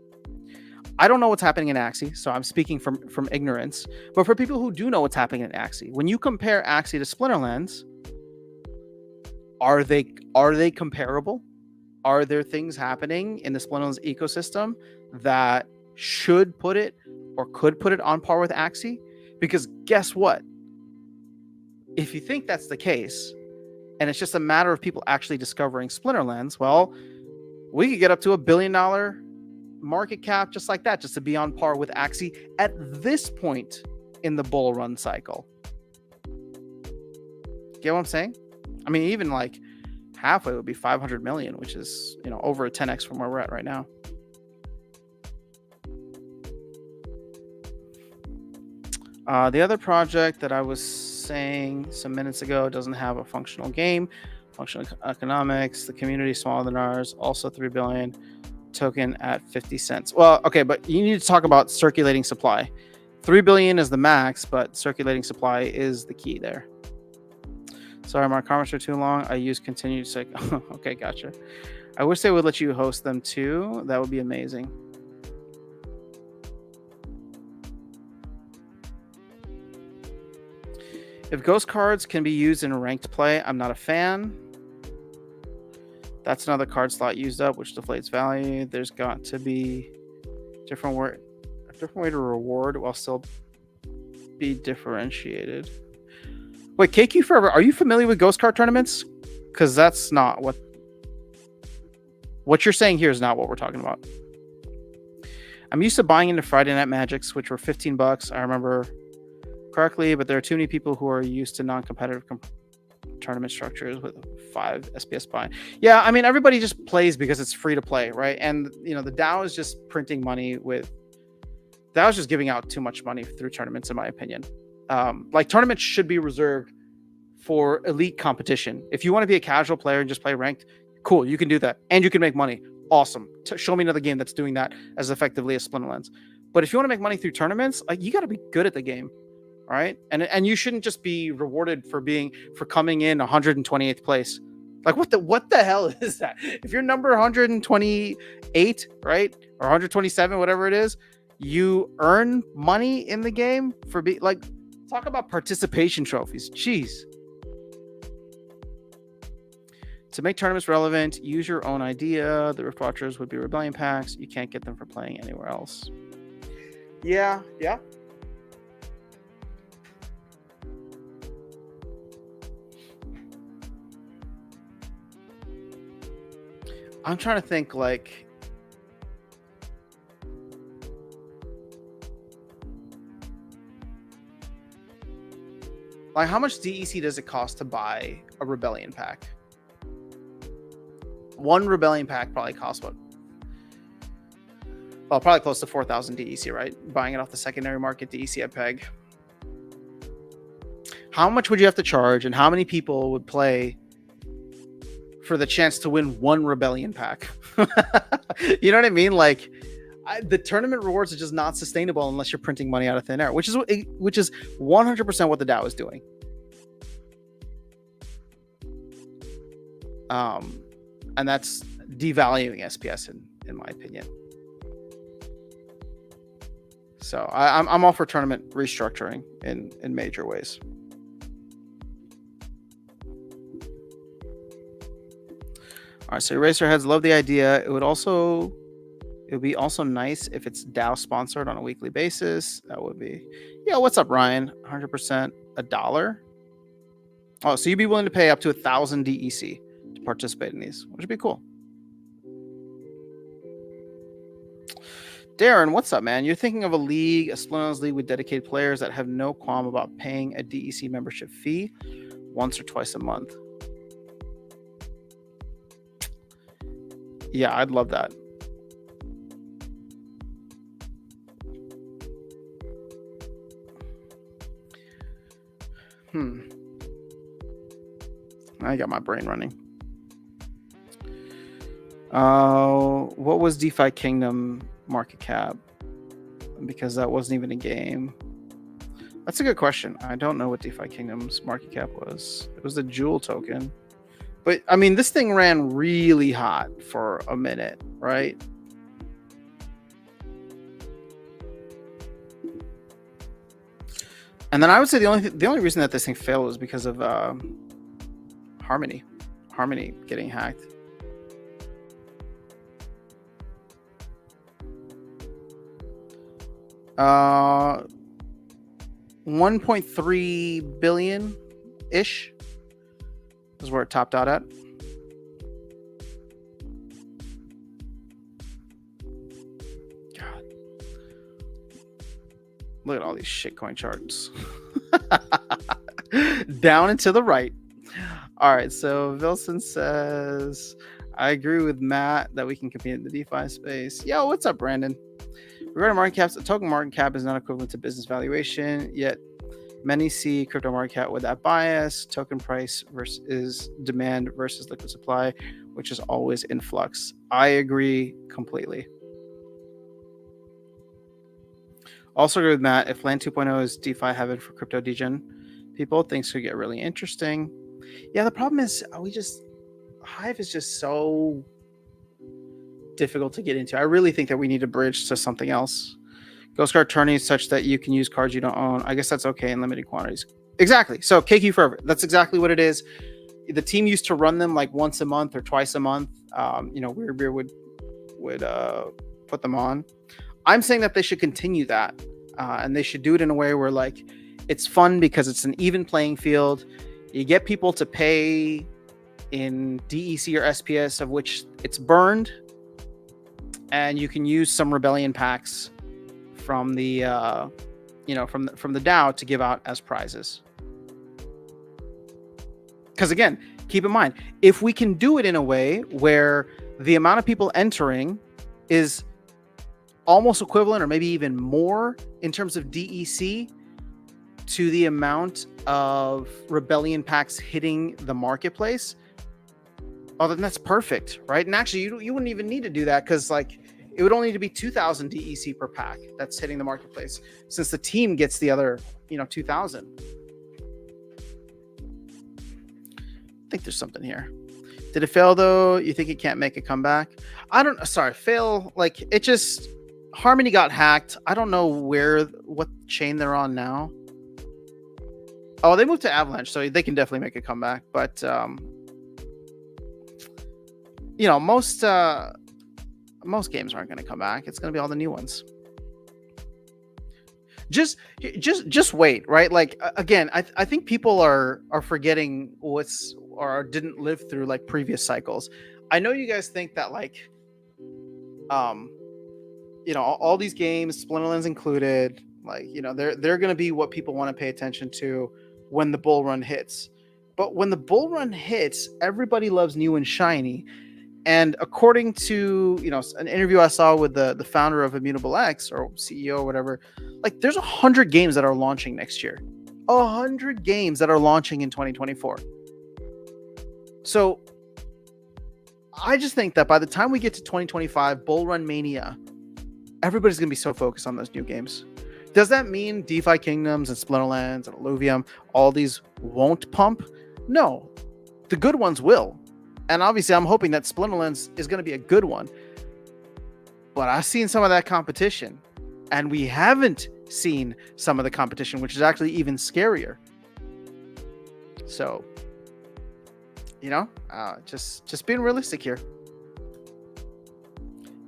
I don't know what's happening in Axie, so I'm speaking from ignorance. But for people who do know what's happening in Axie, when you compare Axie to Splinterlands, are they comparable? Are there things happening in the Splinterlands ecosystem that should put it or could put it on par with Axie? Because guess what? If you think that's the case, and it's just a matter of people actually discovering Splinterlands, well, we could get up to $1 billion market cap just like that, just to be on par with Axie at this point in the bull run cycle. Get what I'm saying? I mean, even like halfway would be 500 million, which is, over a 10x from where we're at right now. The other project that I was saying some minutes ago doesn't have a functional game, functional economics, the community is smaller than ours, also 3 billion, token at 50 cents. Well, okay, but you need to talk about circulating supply. 3 billion is the max, but circulating supply is the key there. Sorry, my comments are too long. I use continue to say, okay, gotcha. I wish they would let you host them too. That would be amazing. If ghost cards can be used in ranked play, I'm not a fan. That's another card slot used up, which deflates value. There's got to be a different way to reward while still be differentiated. Wait, KQ Forever, are you familiar with ghost card tournaments? Because that's not what you're saying here is not what we're talking about. I'm used to buying into Friday Night Magics, which were $15. I remember correctly, but there are too many people who are used to non-competitive tournament structures with 5 SPS buy. Yeah, I mean, everybody just plays because it's free to play, right? And the DAO is just printing money DAO is just giving out too much money through tournaments, in my opinion. Like, tournaments should be reserved for elite competition. If you want to be a casual player and just play ranked, cool, you can do that, and you can make money. Awesome. Show me another game that's doing that as effectively as Splinterlands. But if you want to make money through tournaments, like, you got to be good at the game. Right, and you shouldn't just be rewarded for coming in 128th place. Like, what the hell is that? If you're number 128, right, or 127, whatever it is, you earn money in the game for talk about participation trophies. Jeez. To make tournaments relevant, use your own idea. The Rift Watchers would be Rebellion packs. You can't get them for playing anywhere else. Yeah. I'm trying to think, like, how much DEC does it cost to buy a Rebellion pack? One Rebellion pack probably costs what? Well, probably close to 4,000 DEC, right? Buying it off the secondary market, DEC at Peg. How much would you have to charge, and how many people would play for the chance to win one Rebellion pack? You know what I mean? Like, the tournament rewards are just not sustainable unless you're printing money out of thin air, which is 100% what the DAO is doing. And that's devaluing SPS in my opinion. So I'm all for tournament restructuring in major ways. All right, so Eraserheads, love the idea. It would be also nice if it's DAO sponsored on a weekly basis. That would be, yeah. What's up, Ryan? 100% $1. Oh, so you'd be willing to pay up to 1,000 DEC to participate in these, which would be cool. Darren, what's up, man? You're thinking of a Splinterlands league with dedicated players that have no qualm about paying a DEC membership fee once or twice a month. Yeah, I'd love that. I got my brain running. What was DeFi Kingdom market cap? Because that wasn't even a game. That's a good question. I don't know what DeFi Kingdom's market cap was. It was the Jewel token. But, I mean, this thing ran really hot for a minute, right? And then I would say the only reason that this thing failed was because of Harmony getting hacked. $1.3 billion ish is where it topped out at. God, look at all these shitcoin charts. Down and to the right. All right, so Vilson says, I agree with Matt that we can compete in the DeFi space. Yo, what's up, Brandon? Regarding market caps, a token market cap is not equivalent to business valuation, yet many see crypto market cap with that bias. Token price versus demand versus liquid supply, which is always in flux. I agree completely. Also agree with Matt. If Land 2.0 is DeFi heaven for crypto degen people, things could get really interesting. Yeah, the problem is Hive is just so difficult to get into. I really think that we need to bridge to something else. Ghost card tourneys such that you can use cards you don't own. I guess that's okay in limited quantities. Exactly. So KQ Forever. That's exactly what it is. The team used to run them like once a month or twice a month. Weird Beer would put them on. I'm saying that they should continue that, and they should do it in a way where like it's fun because it's an even playing field. You get people to pay in DEC or SPS, of which it's burned, and you can use some Rebellion packs from the from the DAO to give out as prizes. Because again, keep in mind, if we can do it in a way where the amount of people entering is almost equivalent or maybe even more in terms of DEC to the amount of Rebellion packs hitting the marketplace, oh, then that's perfect, right? And actually, you wouldn't even need to do that because like it would only need to be 2,000 DEC per pack that's hitting the marketplace, since the team gets the other 2,000. I think there's something here. Did it fail though? You think it can't make a comeback? Fail. Like it just, Harmony got hacked. I don't know what chain they're on now. Oh, they moved to Avalanche, so they can definitely make a comeback. But most games aren't going to come back. It's going to be all the new ones. Just wait, right? Like again, I think people are forgetting or didn't live through like previous cycles. I know you guys think that like, all these games, Splinterlands included, like they're going to be what people want to pay attention to when the bull run hits. But when the bull run hits, everybody loves new and shiny. And according to an interview I saw with the founder of Immutable X, or CEO or whatever, like there's 100 games that are launching next year. 100 games that are launching in 2024. So I just think that by the time we get to 2025, Bull Run Mania, everybody's going to be so focused on those new games. Does that mean DeFi Kingdoms and Splinterlands and Illuvium, all these won't pump? No, the good ones will. And obviously, I'm hoping that Splinterlands is going to be a good one. But I've seen some of that competition, and we haven't seen some of the competition, which is actually even scarier. So, just being realistic here.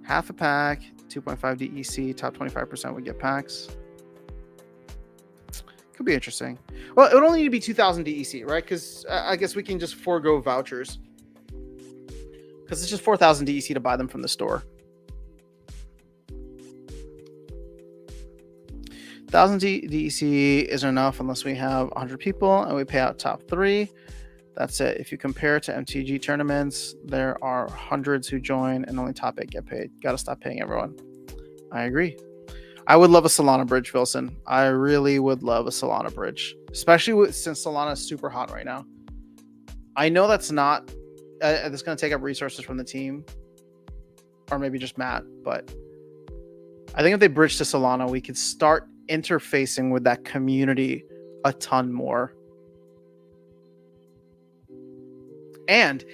Half a pack, 2.5 DEC, top 25% would get packs. Could be interesting. Well, it would only need to be 2,000 DEC, right? Because I guess we can just forego vouchers. Because it's just 4,000 DEC to buy them from the store. 1,000 DEC isn't enough unless we have 100 people and we pay out top 3. That's it. If you compare it to MTG tournaments, there are hundreds who join and only top 8 get paid. Got to stop paying everyone. I agree. I would love a Solana bridge, Wilson. I really would love a Solana bridge, especially since Solana is super hot right now. I know that's not... it's going to take up resources from the team, or maybe just Matt, but I think if they bridge to Solana, we could start interfacing with that community a ton more. And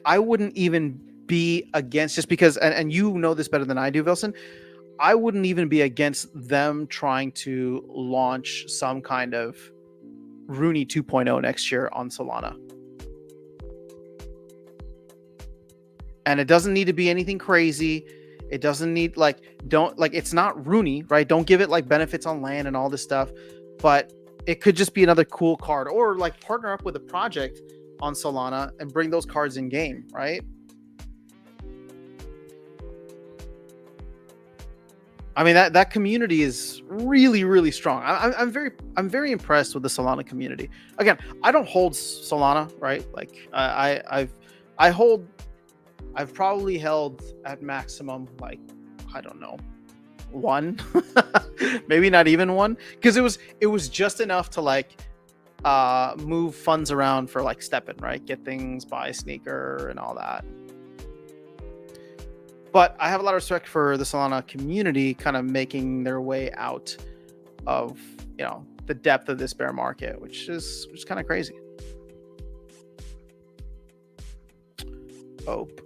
I wouldn't even be against, just because, and you know this better than I do, Wilson, I wouldn't even be against them trying to launch some kind of Rooney 2.0 next year on Solana. And it doesn't need to be anything crazy. It doesn't need it's not Rooney, right? Don't give it like benefits on land and all this stuff, but it could just be another cool card, or like partner up with a project on Solana and bring those cards in game, right? I mean, that community is really, really strong. I'm very impressed with the Solana community. Again, I don't hold Solana, right? Like I've probably held at maximum, like, I don't know, 1, maybe not even 1, because it was just enough to like move funds around for like Steppen, right? Get things, buy a sneaker and all that. But I have a lot of respect for the Solana community kind of making their way out of, the depth of this bear market, which is kind of crazy. Hold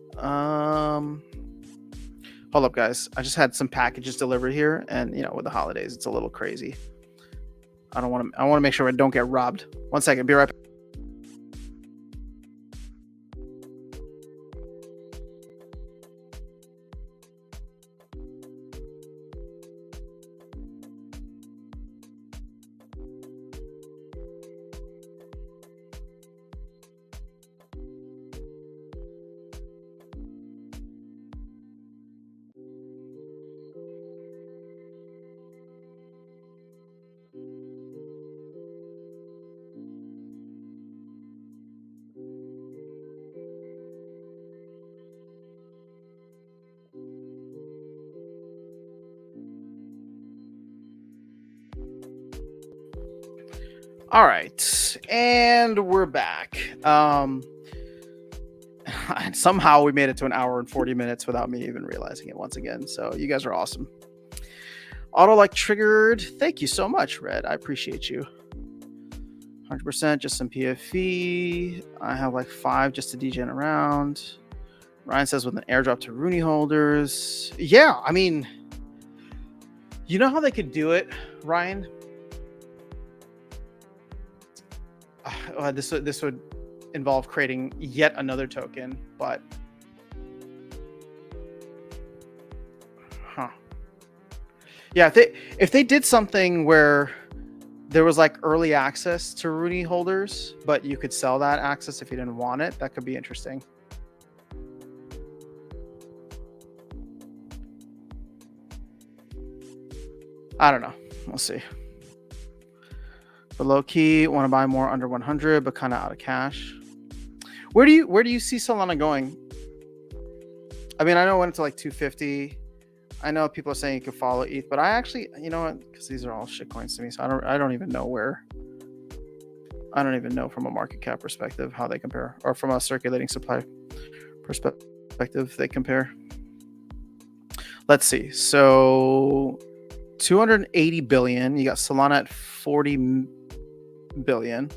up, guys. I just had some packages delivered here, and with the holidays, it's a little crazy. I want to make sure I don't get robbed. 1 second. Be right back. All right, and we're back. Somehow we made it to an hour and 40 minutes without me even realizing it once again. So you guys are awesome. Auto like triggered. Thank you so much, Red. I appreciate you. 100%, just some PFE. I have like 5 just to degen around. Ryan says with an airdrop to Rooney holders. Yeah, I mean, you know how they could do it, Ryan? This would involve creating yet another token, but yeah, if they did something where there was like early access to Rooney holders, but you could sell that access if you didn't want it, that could be interesting. I don't know. We'll see. But low key, want to buy more under 100, but kind of out of cash. Where do you see Solana going? I mean, I know it went to like 250. I know people are saying you could follow ETH, but I actually, you know what? Because these are all shit coins to me, so I don't even know where. I don't even know from a market cap perspective how they compare, or from a circulating supply perspective they compare. Let's see. So 280 billion. You got Solana at 40 billion.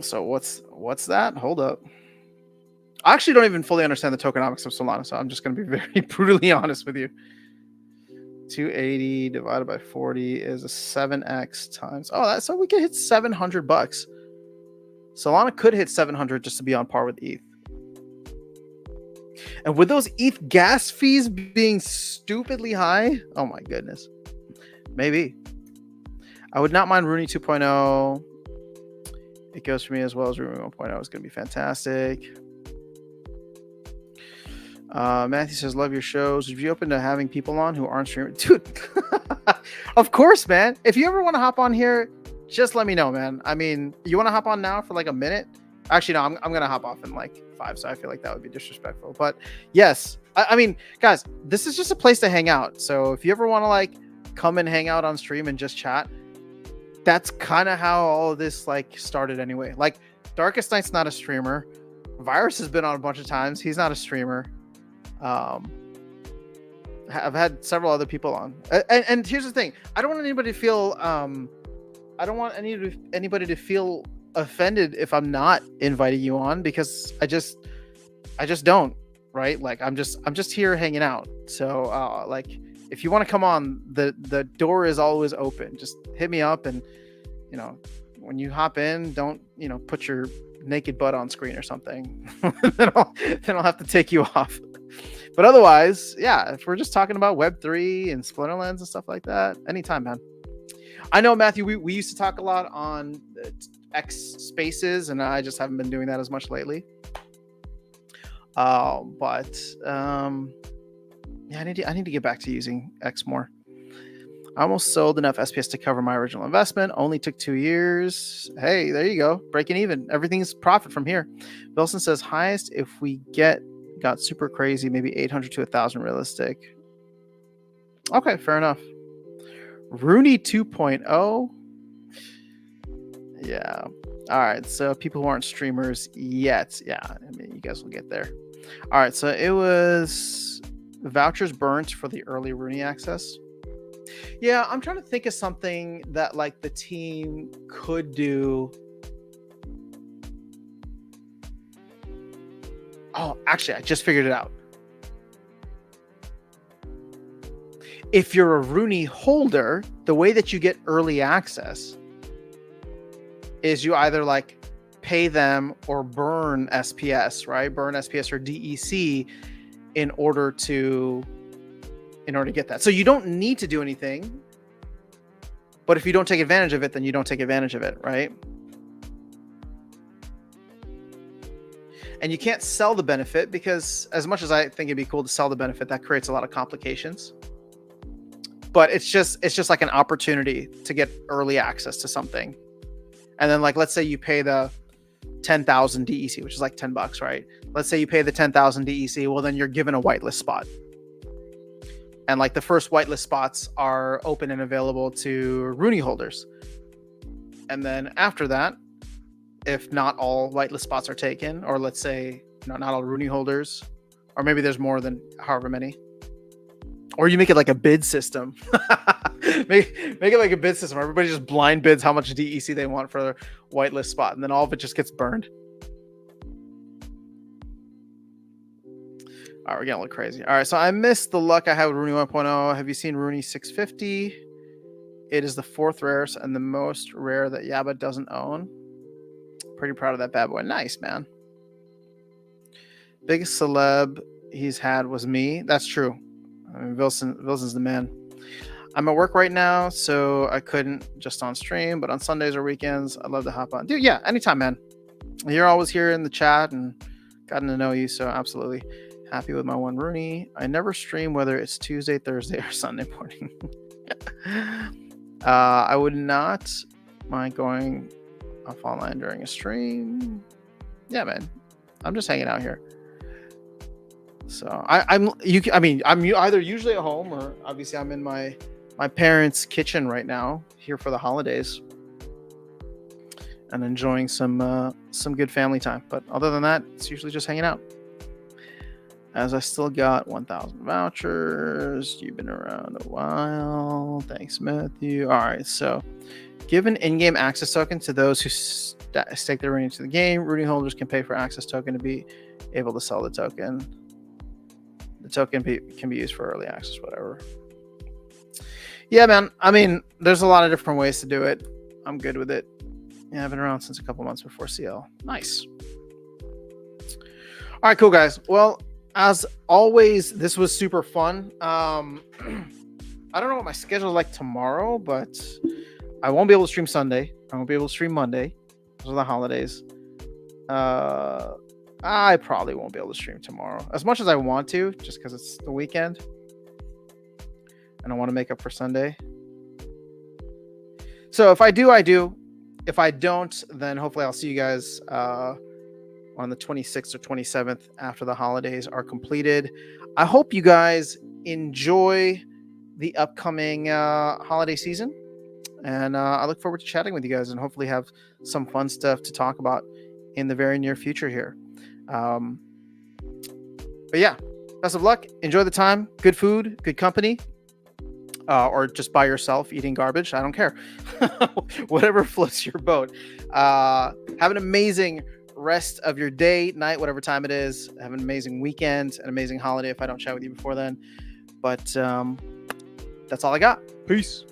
So what's that? Hold up. I actually don't even fully understand the tokenomics of Solana, so I'm just going to be very brutally honest with you. 280 divided by 40 is a 7x times. Oh, so we could hit $700. Solana could hit 700 just to be on par with ETH. And with those ETH gas fees being stupidly high, oh my goodness. Maybe. I would not mind Rooney 2.0. It goes for me as well as Rooney 1.0. It's going to be fantastic. Matthew says, love your shows. Would you be open to having people on who aren't streaming? Dude, of course, man. If you ever want to hop on here, just let me know, man. I mean, you want to hop on now for like a minute? Actually, no, I'm going to hop off in like 5, so I feel like that would be disrespectful. But yes, I mean, guys, this is just a place to hang out. So if you ever want to like come and hang out on stream and just chat, that's kind of how all of this like started anyway. Like Darkest Night's not a streamer. Virus has been on a bunch of times. He's not a streamer. I've had several other people on, and here's the thing: I don't want anybody to feel, I don't want anybody to feel offended if I'm not inviting you on, because I just don't, right? Like I'm just here hanging out. So like if you want to come on, the door is always open. Just hit me up, and when you hop in, don't put your naked butt on screen or something. then I'll have to take you off. But otherwise, yeah, if we're just talking about Web3 and Splinterlands and stuff like that, anytime, man. I know, Matthew, we used to talk a lot on X Spaces, and I just haven't been doing that as much lately. Yeah, I need to get back to using X more. I almost sold enough SPS to cover my original investment. Only took 2 years. Hey, there you go. Breaking even. Everything's profit from here. Wilson says highest if we got super crazy, maybe 800 to 1,000 realistic. Okay, fair enough. Rooney 2.0. Yeah. All right. So people who aren't streamers yet. Yeah. I mean, you guys will get there. All right. So it was vouchers burnt for the early Rooney access. Yeah. I'm trying to think of something that like the team could do Oh, actually, I just figured it out. If you're a Rooney holder, the way that you get early access is you either like pay them or burn SPS, right? Burn SPS or DEC in order to get that. So you don't need to do anything, but if you don't take advantage of it, then you don't take advantage of it, right? And you can't sell the benefit because as much as I think it'd be cool to sell the benefit, that creates a lot of complications. But it's just like an opportunity to get early access to something. And then like, let's say you pay the 10,000 DEC, which is like $10, right? Let's say you pay the 10,000 DEC. Well, then you're given a whitelist spot. And like the first whitelist spots are open and available to Rooney holders. And then after that, if not all whitelist spots are taken, or let's say not all Rooney holders, or maybe there's more than however many, or you make it like a bid system. make it like a bid system. Everybody just blind bids how much DEC they want for their whitelist spot, and then all of it just gets burned. All right, we're getting a little crazy. All right, so I missed the luck I had with Rooney 1.0. Have you seen Rooney 650? It is the 4th rarest and the most rare that Yaba doesn't own. Pretty proud of that bad boy. Nice, man. Biggest celeb he's had was me. That's true. I mean, Wilson's the man. I'm at work right now, so I couldn't just on stream, but on Sundays or weekends, I'd love to hop on. Dude, yeah, anytime, man. You're always here in the chat and gotten to know you, so absolutely. Happy with my one Rooney. I never stream whether it's Tuesday, Thursday, or Sunday morning. I would not mind going off online during a stream. Yeah, man. I'm just hanging out here. So I'm either usually at home or obviously I'm in my parents' kitchen right now here for the holidays and enjoying some good family time. But other than that, it's usually just hanging out. As I still got 1,000 vouchers. You've been around a while. Thanks, Matthew. All right, so give an in-game access token to those who stake their Rooney into the game. Rooney holders can pay for access token to be able to sell the token. The token can be used for early access, whatever. Yeah, man. I mean, there's a lot of different ways to do it. I'm good with it. Yeah, I've been around since a couple months before CL. Nice. All right, cool, guys. Well, as always, this was super fun. I don't know what my schedule is like tomorrow, but I won't be able to stream Sunday. I won't be able to stream Monday. Those are the holidays. I probably won't be able to stream tomorrow as much as I want to, just because it's the weekend and I want to make up for Sunday. So if I do, I do. If I don't, then hopefully I'll see you guys on the 26th or 27th after the holidays are completed. I hope you guys enjoy the upcoming holiday season. And I look forward to chatting with you guys and hopefully have some fun stuff to talk about in the very near future here. But yeah, best of luck. Enjoy the time. Good food, good company. Or just by yourself eating garbage. I don't care. Whatever floats your boat. Have an amazing rest of your day, night, whatever time it is. Have an amazing weekend, an amazing holiday if I don't chat with you before then. But that's all I got. Peace.